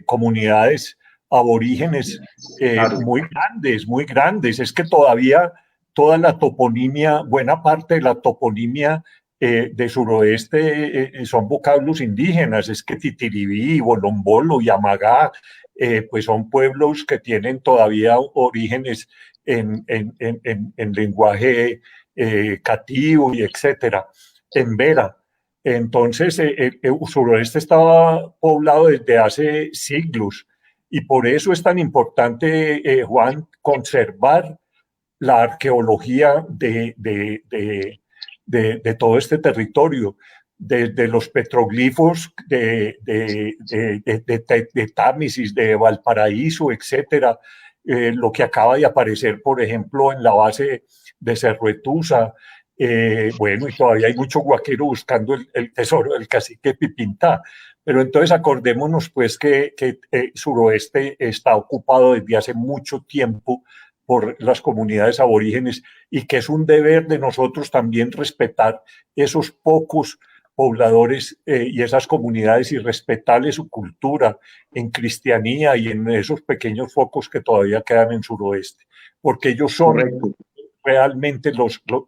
comunidades aborígenes Claro. muy grandes, muy grandes. Es que todavía toda la toponimia, buena parte de la toponimia de suroeste son vocablos indígenas. Es que Titiribí, Bolombolo, Yamagá, pues son pueblos que tienen todavía orígenes en lenguaje cativo y etcétera, en Vera. Entonces, el suroeste estaba poblado desde hace siglos y por eso es tan importante, Juan, conservar la arqueología de todo este territorio, desde los petroglifos de Támesis, de Valparaíso, etcétera, lo que acaba de aparecer, por ejemplo, en la base de Cerro Etusa, bueno, y todavía hay mucho guaquero buscando el tesoro del cacique Pipintá. Pero entonces acordémonos pues que suroeste está ocupado desde hace mucho tiempo por las comunidades aborígenes y que es un deber de nosotros también respetar esos pocos pobladores y esas comunidades y respetarles su cultura en cristianía y en esos pequeños focos que todavía quedan en suroeste, porque ellos son Correcto. realmente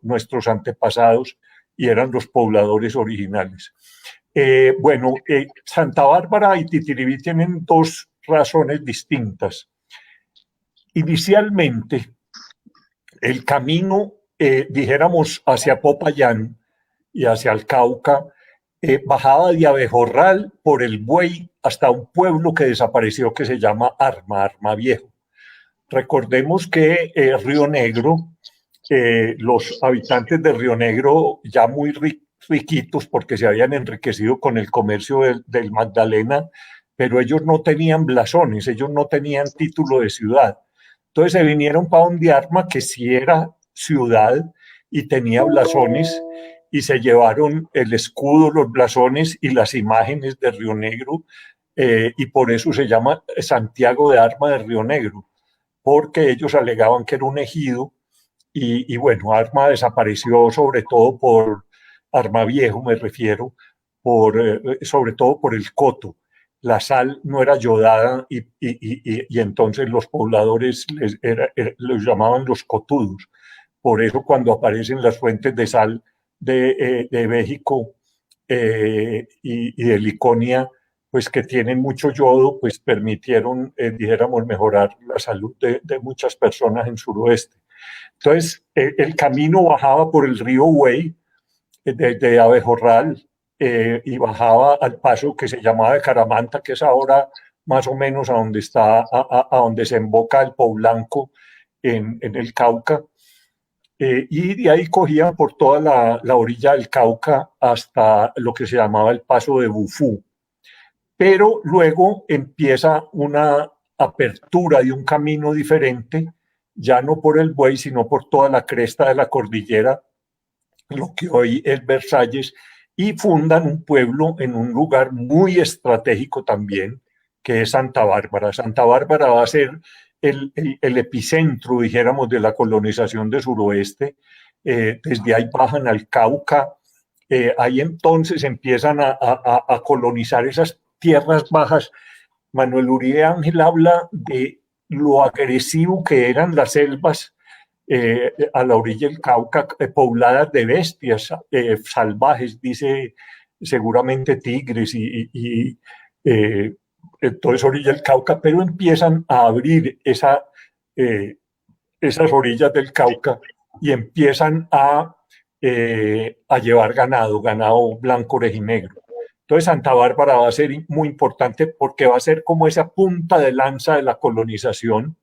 nuestros antepasados y eran los pobladores originales. Bueno, Santa Bárbara y Titiribí tienen dos razones distintas. Inicialmente, el camino, dijéramos, hacia Popayán y hacia el Cauca, bajaba de Abejorral por el Buey hasta un pueblo que desapareció que se llama Arma Viejo. Recordemos que Río Negro, los habitantes de Río Negro, ya muy riquitos porque se habían enriquecido con el comercio del Magdalena, pero ellos no tenían blasones, ellos no tenían título de ciudad. Entonces se vinieron para un Arma que sí era ciudad y tenía blasones y se llevaron el escudo, los blasones y las imágenes de Río Negro y por eso se llama Santiago de Arma de Río Negro, porque ellos alegaban que era un ejido y bueno, Arma desapareció sobre todo por Arma Viejo, me refiero, sobre todo por el coto. La sal no era yodada y entonces los pobladores los llamaban los cotudos. Por eso cuando aparecen las fuentes de sal de México y de Liconia, pues que tienen mucho yodo, pues permitieron, dijéramos, mejorar la salud de muchas personas en suroeste. Entonces, el camino bajaba por el río Buey, desde Abejorral, y bajaba al paso que se llamaba de Caramanta, que es ahora más o menos a donde está, a donde se emboca el Poblanco en el Cauca. Y de ahí cogían por toda la orilla del Cauca hasta lo que se llamaba el paso de Bufú. Pero luego empieza una apertura de un camino diferente, ya no por el Buey, sino por toda la cresta de la cordillera, lo que hoy es Versalles, y fundan un pueblo en un lugar muy estratégico también, que es Santa Bárbara. Santa Bárbara va a ser el epicentro, dijéramos, de la colonización de suroeste. Desde ahí bajan al Cauca. Ahí entonces empiezan a colonizar esas tierras bajas Manuel Uribe Ángel habla de lo agresivo que eran las selvas a la orilla del Cauca, pobladas de bestias salvajes, dice seguramente tigres y todo es orilla del Cauca, pero empiezan a abrir esas orillas del Cauca y empiezan a llevar ganado blanco, orejinegro. Entonces Santa Bárbara va a ser muy importante porque va a ser como esa punta de lanza de la colonización.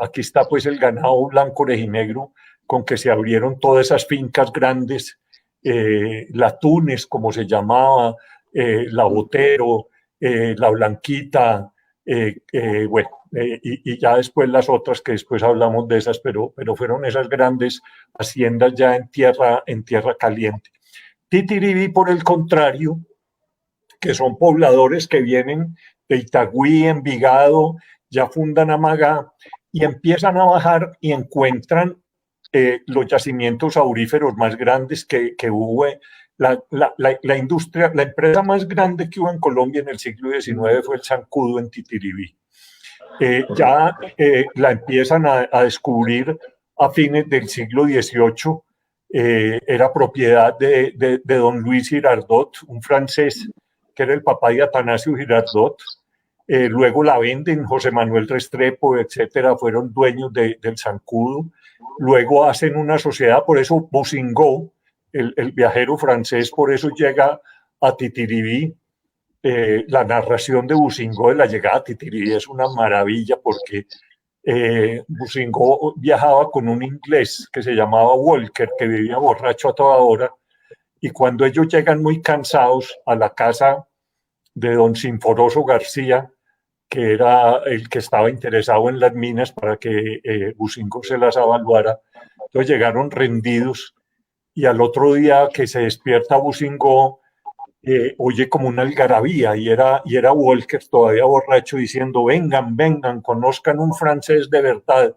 Aquí está pues el ganado blanco, orejinegro, con que se abrieron todas esas fincas grandes, la Túnez, como se llamaba, la Botero, la Blanquita, bueno, y ya después las otras, que después hablamos de esas, pero fueron esas grandes haciendas ya en tierra caliente. Titiribí, por el contrario, que son pobladores que vienen de Itagüí, Envigado, ya fundan Amagá y empiezan a bajar y encuentran los yacimientos auríferos más grandes que hubo. La industria, la empresa más grande que hubo en Colombia en el siglo XIX fue el Zancudo en Titiribí. Ya la empiezan a descubrir a fines del siglo XVIII. Era propiedad de don Luis Girardot, un francés que era el papá de Atanasio Girardot. Luego la venden, José Manuel Restrepo, etcétera, fueron dueños del Zancudo. Luego hacen una sociedad, por eso Bousingot, el viajero francés, por eso llega a Titiribí. La narración de Bousingot de la llegada a Titiribí es una maravilla porque Bousingot viajaba con un inglés que se llamaba Walker, que vivía borracho a toda hora, y cuando ellos llegan muy cansados a la casa de don Sinforoso García, que era el que estaba interesado en las minas para que Bousingot se las avaluara, entonces llegaron rendidos y al otro día que se despierta Bousingot, oye como una algarabía y era Walker todavía borracho diciendo vengan, conozcan un francés de verdad,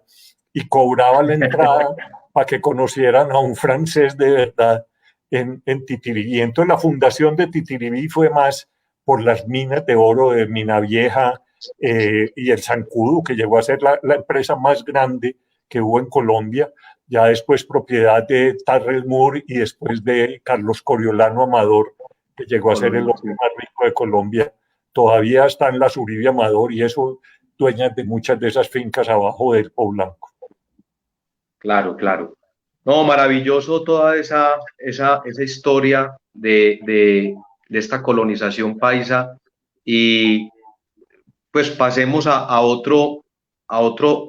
y cobraba la entrada para que conocieran a un francés de verdad en Titiribí. Entonces la fundación de Titiribí fue más por las minas de oro de Mina Vieja y el Zancudo, que llegó a ser la empresa más grande que hubo en Colombia, ya después propiedad de Tarrell Moore y después de Carlos Coriolano Amador, que llegó a ser el hombre más rico de Colombia. Todavía está en la Uribe Amador y eso, dueñas de muchas de esas fincas abajo del Po Blanco. Claro, claro. No, maravilloso toda esa historia de esta colonización paisa. Y pues pasemos a otro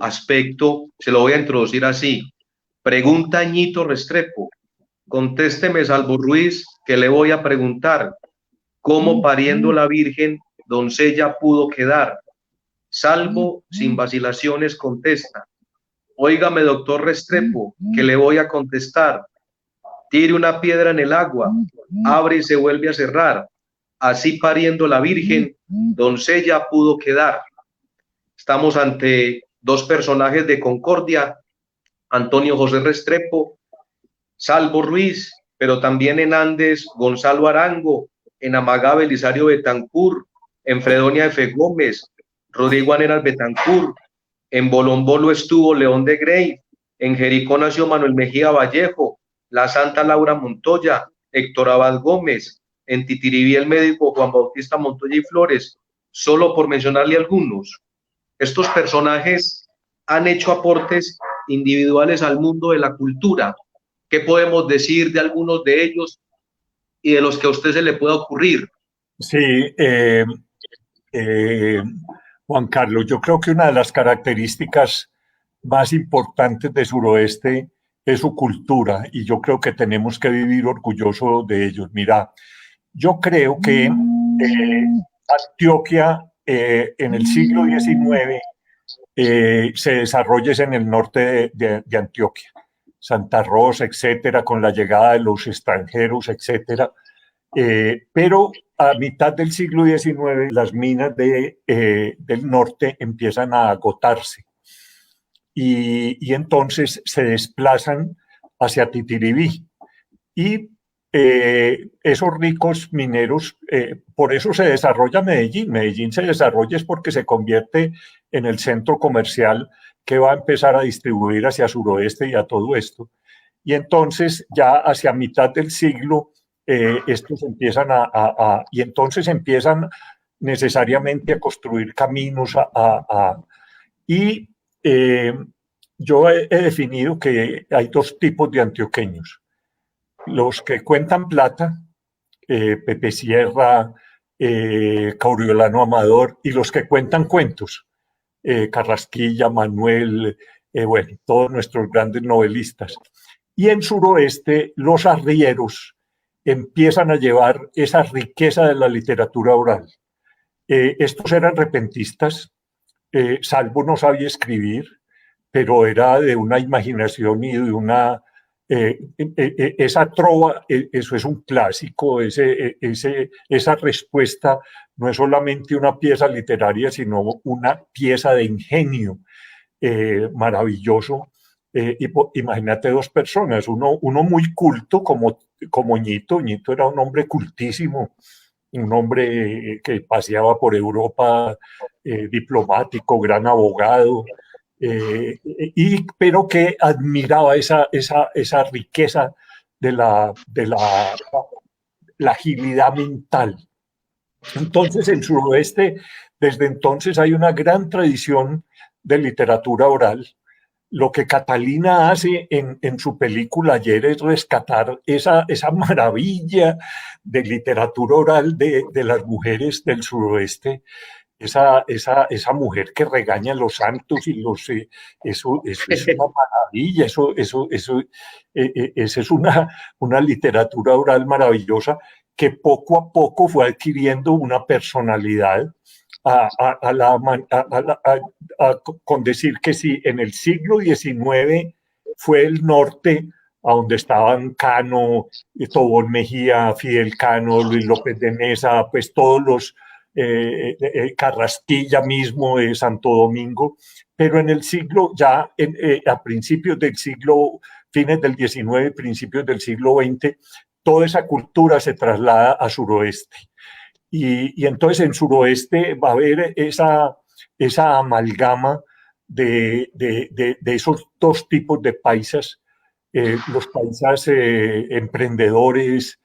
aspecto. Se lo voy a introducir así. Pregunta Ñito Restrepo. Contésteme, Salvo Ruiz, que le voy a preguntar. ¿Cómo pariendo la Virgen doncella pudo quedar? Salvo, sin vacilaciones, contesta. Óigame, doctor Restrepo, que le voy a contestar. Tire una piedra en el agua, abre y se vuelve a cerrar. Así pariendo la Virgen, doncella pudo quedar. Estamos ante dos personajes de Concordia, Antonio José Restrepo, Salvo Ruiz, pero también en Andes, Gonzalo Arango, en Amagá, Belisario Betancur, en Fredonia F. Gómez, Rodrigo Aneras Betancur, en Bolombolo estuvo León de Grey, en Jericó nació Manuel Mejía Vallejo, la Santa Laura Montoya, Héctor Abad Gómez, en Titiribí el médico Juan Bautista Montoya y Flores, solo por mencionarle algunos. Estos personajes han hecho aportes individuales al mundo de la cultura. ¿Qué podemos decir de algunos de ellos y de los que a usted se le pueda ocurrir? Sí, Juan Carlos, yo creo que una de las características más importantes de Suroeste es su cultura y yo creo que tenemos que vivir orgullosos de ellos. Mira, yo creo que Antioquia en el siglo XIX se desarrolla en el norte de Antioquia, Santa Rosa, etcétera, con la llegada de los extranjeros, etcétera. Pero a mitad del siglo XIX las minas del norte empiezan a agotarse y entonces se desplazan hacia Titiribí y esos ricos mineros, por eso se desarrolla Medellín. Medellín se desarrolla es porque se convierte en el centro comercial que va a empezar a distribuir hacia suroeste y a todo esto. Y entonces ya hacia mitad del siglo, estos empiezan y entonces empiezan necesariamente a construir caminos y yo he definido que hay dos tipos de antioqueños: los que cuentan plata, Pepe Sierra, Coriolano Amador, y los que cuentan cuentos, Carrasquilla, Manuel, bueno, todos nuestros grandes novelistas. Y en suroeste, los arrieros empiezan a llevar esa riqueza de la literatura oral. Estos eran repentistas, Salvo no sabía escribir, pero era de una imaginación y de una... esa trova, eso es un clásico, esa respuesta no es solamente una pieza literaria, sino una pieza de ingenio maravilloso. Imagínate dos personas, uno muy culto como Ñito. Ñito era un hombre cultísimo, un hombre que paseaba por Europa, diplomático, gran abogado, pero que admiraba esa riqueza de la agilidad mental. Entonces, en suroeste, desde entonces hay una gran tradición de literatura oral. Lo que Catalina hace en su película ayer es rescatar esa maravilla de literatura oral de las mujeres del suroeste, esa mujer que regaña a los santos y eso es una maravilla, esa es una literatura oral maravillosa que poco a poco fue adquiriendo una personalidad con decir que sí, en el siglo XIX fue el norte, a donde estaban Cano, Tobón Mejía, Fidel Cano, Luis López de Mesa, pues todos los Carrasquilla mismo de Santo Domingo, pero en el siglo, ya a principios del siglo, fines del XIX, principios del siglo XX, toda esa cultura se traslada a suroeste. Y entonces en suroeste va a haber esa amalgama de esos dos tipos de paisas, los paisas emprendedores,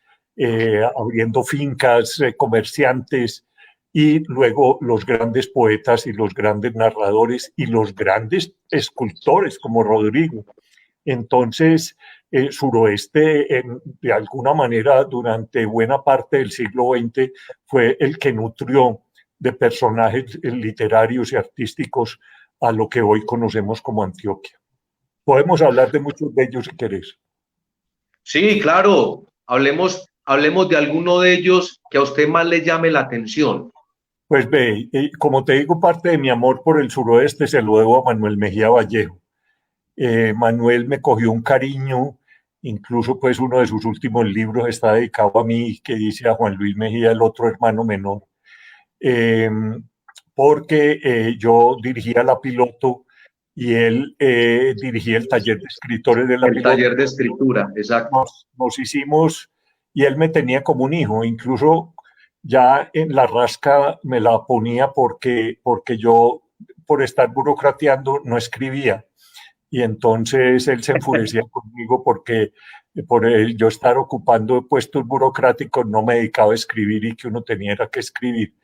abriendo fincas, comerciantes, y luego los grandes poetas y los grandes narradores y los grandes escultores como Rodrigo. Entonces, suroeste, de alguna manera, durante buena parte del siglo XX, fue el que nutrió de personajes literarios y artísticos a lo que hoy conocemos como Antioquia. Podemos hablar de muchos de ellos si querés. Sí, claro. Hablemos de alguno de ellos que a usted más le llame la atención. Pues ve, como te digo, parte de mi amor por el suroeste se lo debo a Manuel Mejía Vallejo. Manuel me cogió un cariño, incluso pues uno de sus últimos libros está dedicado a mí, que dice a Juan Luis Mejía, el otro hermano menor, porque yo dirigía la Piloto y él dirigía el taller de escritores de la El Piloto. taller de escritura, exacto. Nos hicimos, y él me tenía como un hijo, incluso ya en la rasca me la ponía porque yo, por estar burocrateando, no escribía. Y entonces él se enfurecía conmigo porque por yo estar ocupando puestos burocráticos no me dedicaba a escribir y que uno tenía que escribir.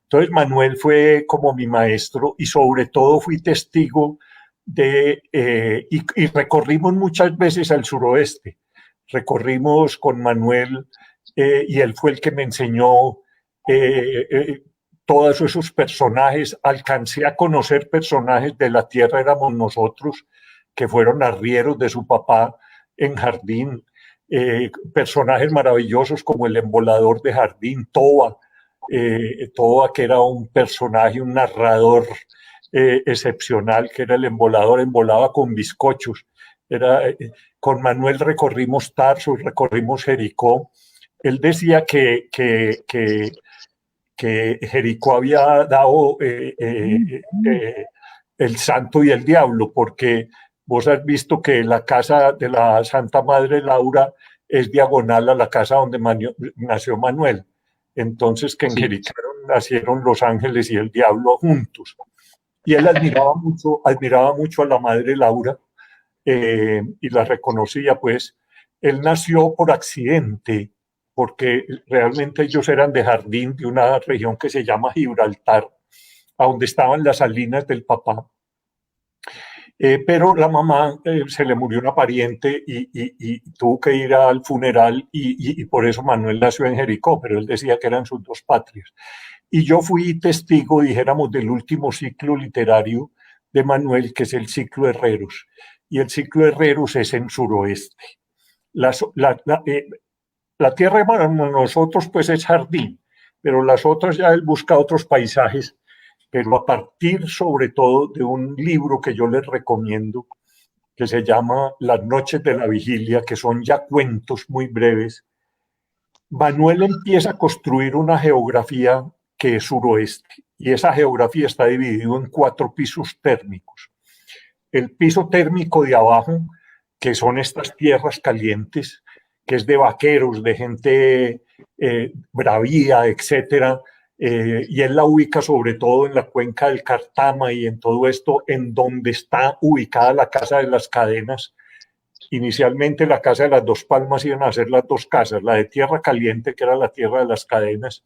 Entonces Manuel fue como mi maestro y sobre todo fui testigo y recorrimos muchas veces al suroeste. Recorrimos con Manuel y él fue el que me enseñó todos esos personajes. Alcancé a conocer personajes de la tierra, éramos nosotros, que fueron arrieros de su papá en Jardín, personajes maravillosos como el embolador de Jardín, Toba, que era un personaje, un narrador excepcional, que era el embolador, embolaba con bizcochos. Con Manuel recorrimos Tarso, recorrimos Jericó. Él decía que Jericó había dado el santo y el diablo, porque vos has visto que la casa de la Santa Madre Laura es diagonal a la casa donde nació Manuel. Entonces, que en Jericó nacieron los ángeles y el diablo juntos. Y él admiraba mucho a la madre Laura, y la reconocía, pues. Él nació por accidente, porque realmente ellos eran de Jardín, de una región que se llama Gibraltar, a donde estaban las salinas del papá. Pero la mamá se le murió una pariente y tuvo que ir al funeral y por eso Manuel nació en Jericó, pero él decía que eran sus dos patrias. Y yo fui testigo, dijéramos, del último ciclo literario de Manuel, que es el ciclo Herreros. Y el ciclo Herreros es en suroeste. La tierra para nosotros pues es Jardín, pero las otras ya él busca otros paisajes, pero a partir sobre todo de un libro que yo les recomiendo, que se llama Las noches de la vigilia, que son ya cuentos muy breves. Manuel empieza a construir una geografía que es suroeste, y esa geografía está dividida en 4 pisos térmicos. El piso térmico de abajo, que son estas tierras calientes, que es de vaqueros, de gente bravía, etcétera, y él la ubica sobre todo en la cuenca del Cartama y en todo esto, en donde está ubicada la Casa de las Cadenas. Inicialmente la Casa de las Dos Palmas iban a ser las dos casas, la de Tierra Caliente, que era la Tierra de las Cadenas,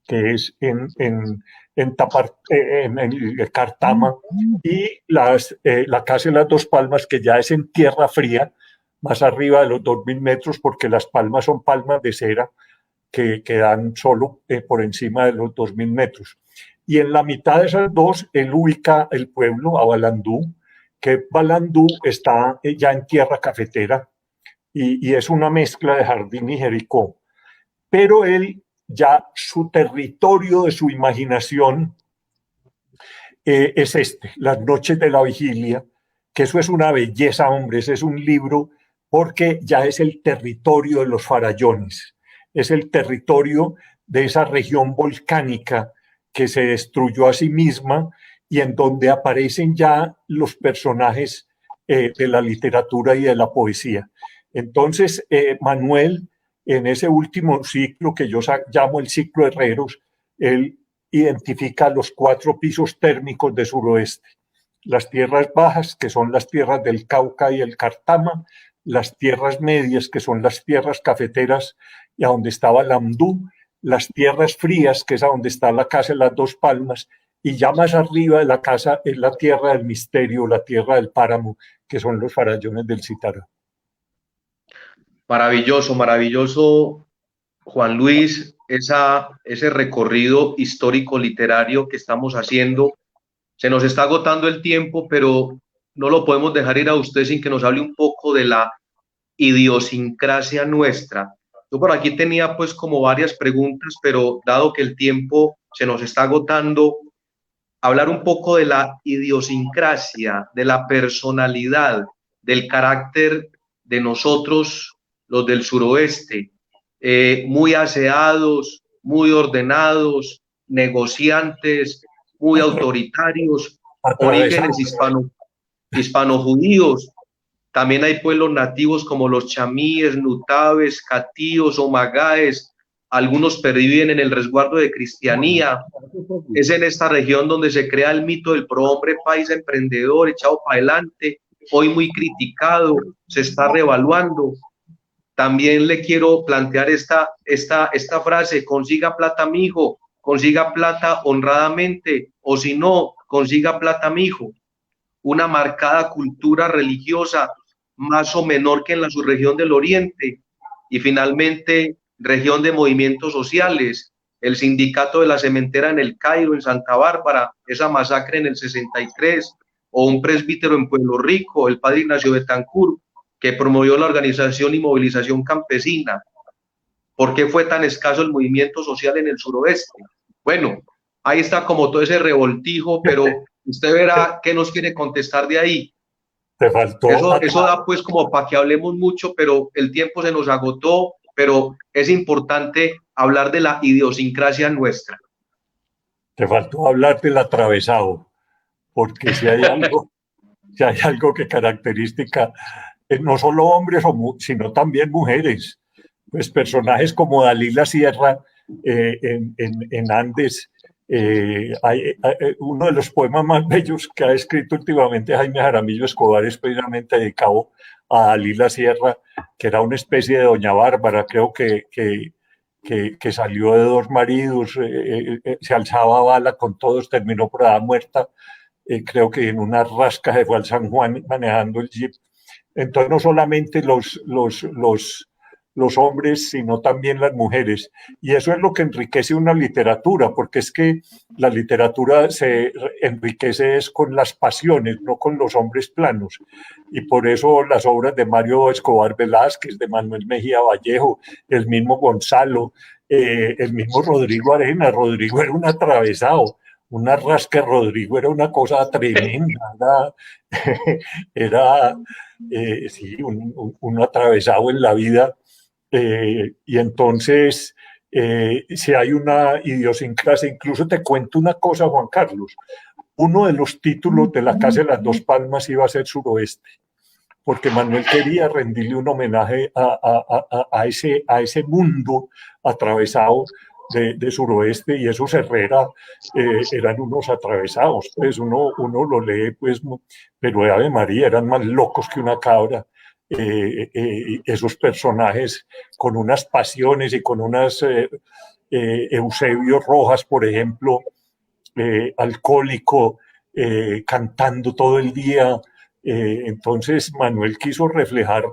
que es en el Cartama, y la Casa de las Dos Palmas, que ya es en Tierra Fría, más arriba de los 2000 metros, porque las palmas son palmas de cera que dan solo por encima de los 2000 metros. Y en la mitad de esas dos, él ubica el pueblo, a Balandú, que Balandú está ya en tierra cafetera y es una mezcla de Jardín y Jericó. Pero él, ya su territorio de su imaginación es Las noches de la vigilia, que eso es una belleza, hombre, ese es un libro porque ya es el territorio de los farallones, es el territorio de esa región volcánica que se destruyó a sí misma y en donde aparecen ya los personajes de la literatura y de la poesía. Entonces, Manuel, en ese último ciclo que yo llamo el ciclo Herreros, él identifica los 4 pisos térmicos de suroeste. Las tierras bajas, que son las tierras del Cauca y el Cartama, las tierras medias, que son las tierras cafeteras y a donde estaba Lamdú, las tierras frías, que es a donde está la Casa de las Dos Palmas, y ya más arriba de la casa es la tierra del misterio, la tierra del páramo, que son los farallones del Cítara. Maravilloso, maravilloso, Juan Luis, ese recorrido histórico literario que estamos haciendo. Se nos está agotando el tiempo, pero no lo podemos dejar ir a usted sin que nos hable un poco de la idiosincrasia nuestra. Yo por aquí tenía pues como varias preguntas, pero dado que el tiempo se nos está agotando, hablar un poco de la idiosincrasia, de la personalidad, del carácter de nosotros, los del suroeste, muy aseados, muy ordenados, negociantes, muy autoritarios, orígenes hispano-judíos. También hay pueblos nativos como los chamíes, nutaves, catíos o magaes. Algunos perviven en el resguardo de cristianía. Es en esta región donde se crea el mito del prohombre paisa emprendedor echado para adelante, hoy muy criticado, se está revaluando. También le quiero plantear esta frase: consiga plata, mijo, consiga plata honradamente, o si no, consiga plata, mijo. Una marcada cultura religiosa, más o menor que en la subregión del Oriente. Y finalmente, región de movimientos sociales, el sindicato de la cementera en el Cairo, en Santa Bárbara, esa masacre en el 63, o un presbítero en Pueblo Rico, el padre Ignacio Betancourt, que promovió la organización y movilización campesina. ¿Por qué fue tan escaso el movimiento social en el suroeste? Bueno, ahí está como todo ese revoltijo, pero usted verá qué nos quiere contestar de ahí. Te faltó. Eso da pues como para que hablemos mucho, pero el tiempo se nos agotó, pero es importante hablar de la idiosincrasia nuestra. Te faltó hablar del atravesado, porque si hay algo que caracteriza no solo hombres, sino también mujeres. Pues personajes como Dalila Sierra en Andes. Uno de los poemas más bellos que ha escrito últimamente Jaime Jaramillo Escobar es precisamente dedicado a Dalila Sierra, que era una especie de doña Bárbara, creo que salió de dos maridos, se alzaba a bala con todos, terminó por dar muerta, creo que en una rasca se fue al San Juan manejando el jeep. Entonces no solamente los hombres, sino también las mujeres. Y eso es lo que enriquece una literatura, porque es que la literatura se enriquece es con las pasiones, no con los hombres planos. Y por eso las obras de Mario Escobar Velázquez, de Manuel Mejía Vallejo, el mismo Gonzalo, el mismo Rodrigo Arenas. Rodrigo era un atravesado, una rasca. Rodrigo era una cosa tremenda, era sí, un atravesado en la vida. Y entonces, si hay una idiosincrasia, incluso te cuento una cosa, Juan Carlos, uno de los títulos de la Casa de las Dos Palmas iba a ser Suroeste, porque Manuel quería rendirle un homenaje a ese mundo atravesado de Suroeste, y esos Herrera eran unos atravesados, pues uno lo lee, pues, pero de Ave María eran más locos que una cabra. Esos personajes con unas pasiones y con unas Eusebio Rojas, por ejemplo, alcohólico, cantando todo el día. Entonces Manuel quiso reflejar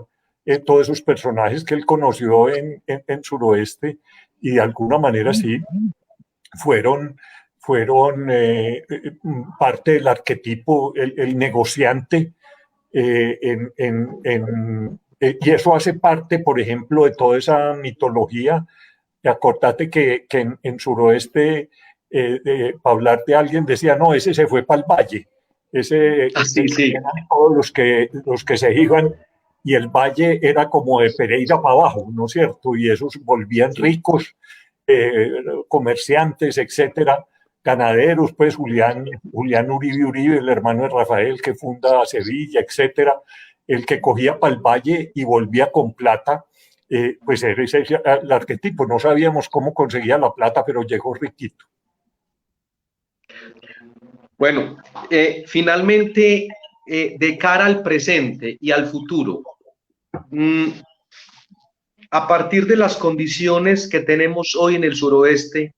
todos esos personajes que él conoció en Suroeste, y de alguna manera sí fueron parte del arquetipo, el negociante. Y eso hace parte, por ejemplo, de toda esa mitología. Y acordate que en Suroeste, para hablar de alguien, decía, no, ese se fue para el valle. Ese Sí, sí. eran todos los que se iban, y el valle era como de Pereira para abajo, ¿no es cierto? Y esos volvían ricos, comerciantes, etcétera, ganaderos, pues Julián Uribe, el hermano de Rafael, que funda Sevilla, etcétera, el que cogía para el valle y volvía con plata, pues era ese el arquetipo. No sabíamos cómo conseguía la plata, pero llegó riquito. Bueno, finalmente, de cara al presente y al futuro, a partir de las condiciones que tenemos hoy en el suroeste,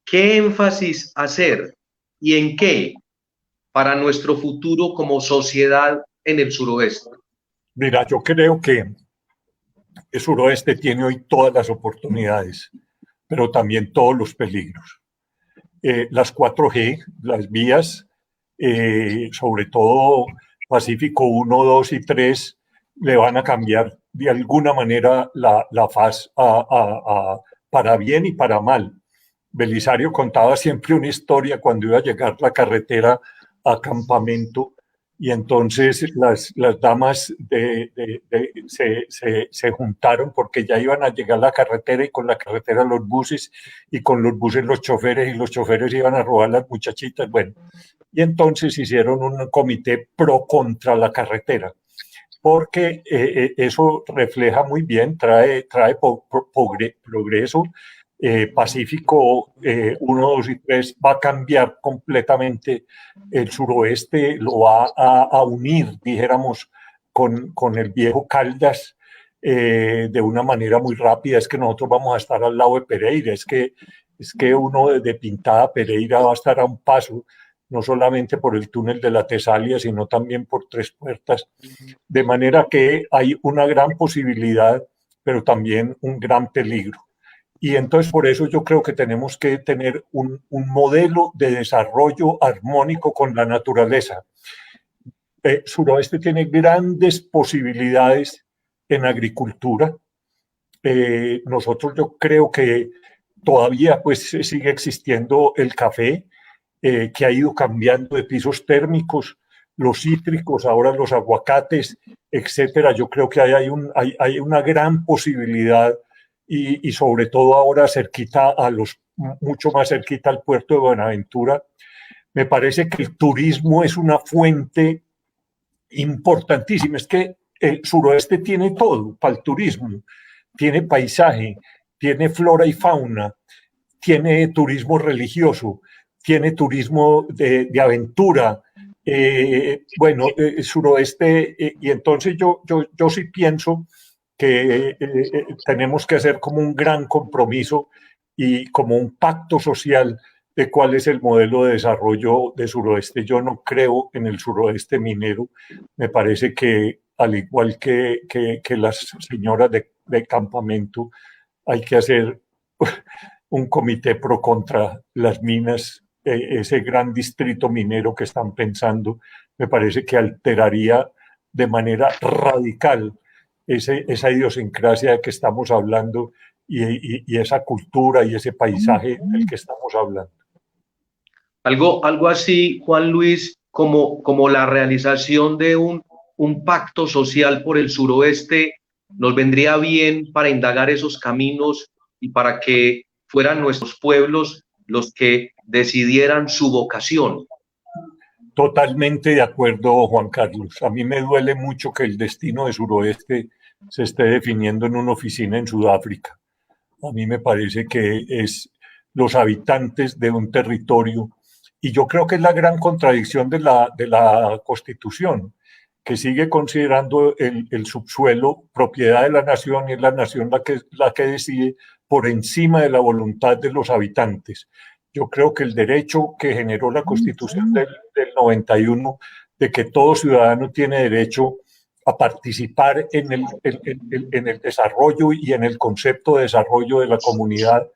¿qué énfasis hacer y en qué para nuestro futuro como sociedad en el suroeste? Mira, yo creo que el suroeste tiene hoy todas las oportunidades, pero también todos los peligros. Las 4G, las vías, sobre todo Pacífico 1, 2 y 3, le van a cambiar de alguna manera la faz para bien y para mal. Belisario contaba siempre una historia cuando iba a llegar la carretera a Campamento, y entonces las damas se juntaron porque ya iban a llegar a la carretera, y con la carretera los buses, y con los buses los choferes, y los choferes iban a robar las muchachitas. Bueno, y entonces hicieron un comité pro contra la carretera, porque eso refleja muy bien, trae progreso. Pacífico 1, 2 y 3 va a cambiar completamente el suroeste, lo va a unir, dijéramos, con el viejo Caldas de una manera muy rápida. Es que nosotros vamos a estar al lado de Pereira, es que uno de Pintada Pereira va a estar a un paso, no solamente por el túnel de la Tesalia, sino también por Tres Puertas, de manera que hay una gran posibilidad, pero también un gran peligro. Y entonces por eso yo creo que tenemos que tener un modelo de desarrollo armónico con la naturaleza. Suroeste tiene grandes posibilidades en agricultura. Nosotros, yo creo que todavía pues sigue existiendo el café, que ha ido cambiando de pisos térmicos, los cítricos, ahora los aguacates, etcétera. Yo creo que hay una gran posibilidad, y sobre todo ahora cerquita mucho más cerquita al puerto de Buenaventura. Me parece que el turismo es una fuente importantísima. Es que el suroeste tiene todo para el turismo, tiene paisaje, tiene flora y fauna, tiene turismo religioso, tiene turismo de aventura. El suroeste, y entonces yo sí pienso que tenemos que hacer como un gran compromiso y como un pacto social de cuál es el modelo de desarrollo de suroeste. Yo no creo en el suroeste minero. Me parece que, al igual que las señoras de campamento, hay que hacer un comité pro contra las minas, ese gran distrito minero que están pensando. Me parece que alteraría de manera radical esa idiosincrasia de que estamos hablando y esa cultura y ese paisaje del que estamos hablando. Algo así, Juan Luis, como la realización de un pacto social por el suroeste, nos vendría bien para indagar esos caminos y para que fueran nuestros pueblos los que decidieran su vocación. Totalmente de acuerdo, Juan Carlos. A mí me duele mucho que el destino de suroeste se esté definiendo en una oficina en Sudáfrica. A mí me parece que es los habitantes de un territorio, y yo creo que es la gran contradicción de la Constitución, que sigue considerando el subsuelo propiedad de la nación y es la nación la que decide por encima de la voluntad de los habitantes. Yo creo que el derecho que generó la Constitución del 91, de que todo ciudadano tiene derecho a participar en el desarrollo y en el concepto de desarrollo de la comunidad.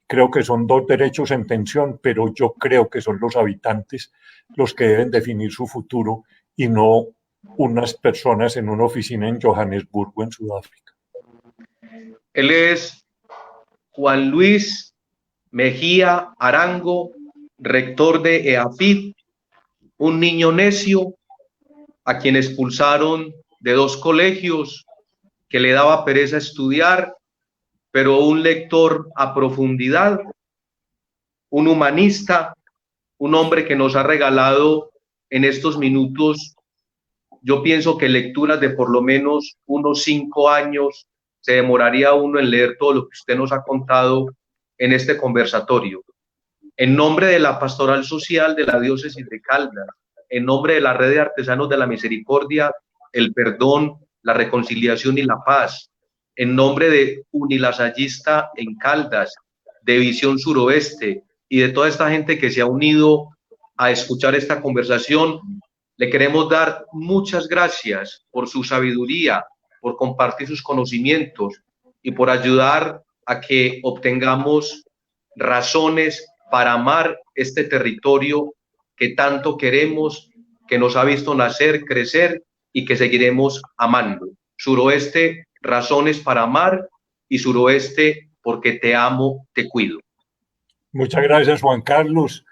Creo que son dos derechos en tensión, pero yo creo que son los habitantes los que deben definir su futuro y no unas personas en una oficina en Johannesburgo, en Sudáfrica. Él es Juan Luis Mejía Arango, rector de EAFIT, un niño necio a quien expulsaron de 2 colegios, que le daba pereza estudiar, pero un lector a profundidad, un humanista, un hombre que nos ha regalado en estos minutos, yo pienso que lecturas de por lo menos unos 5 años se demoraría uno en leer todo lo que usted nos ha contado en este conversatorio. En nombre de la Pastoral Social de la Diócesis de Caldas, en nombre de la Red de Artesanos de la Misericordia, el Perdón, la Reconciliación y la Paz, en nombre de Unilasallista en Caldas, de Visión Suroeste y de toda esta gente que se ha unido a escuchar esta conversación, le queremos dar muchas gracias por su sabiduría, por compartir sus conocimientos y por ayudar a que obtengamos razones para amar este territorio que tanto queremos, que nos ha visto nacer, crecer y que seguiremos amando. Suroeste, razones para amar, y suroeste, porque te amo, te cuido. Muchas gracias, Juan Carlos.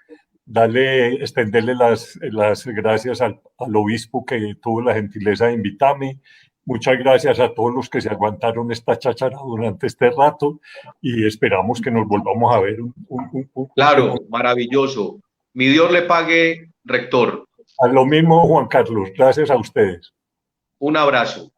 Extenderle las gracias al obispo que tuvo la gentileza de invitarme. Muchas gracias a todos los que se aguantaron esta cháchara durante este rato y esperamos que nos volvamos a ver. Claro, maravilloso. Mi Dios le pague, rector. A lo mismo, Juan Carlos. Gracias a ustedes. Un abrazo.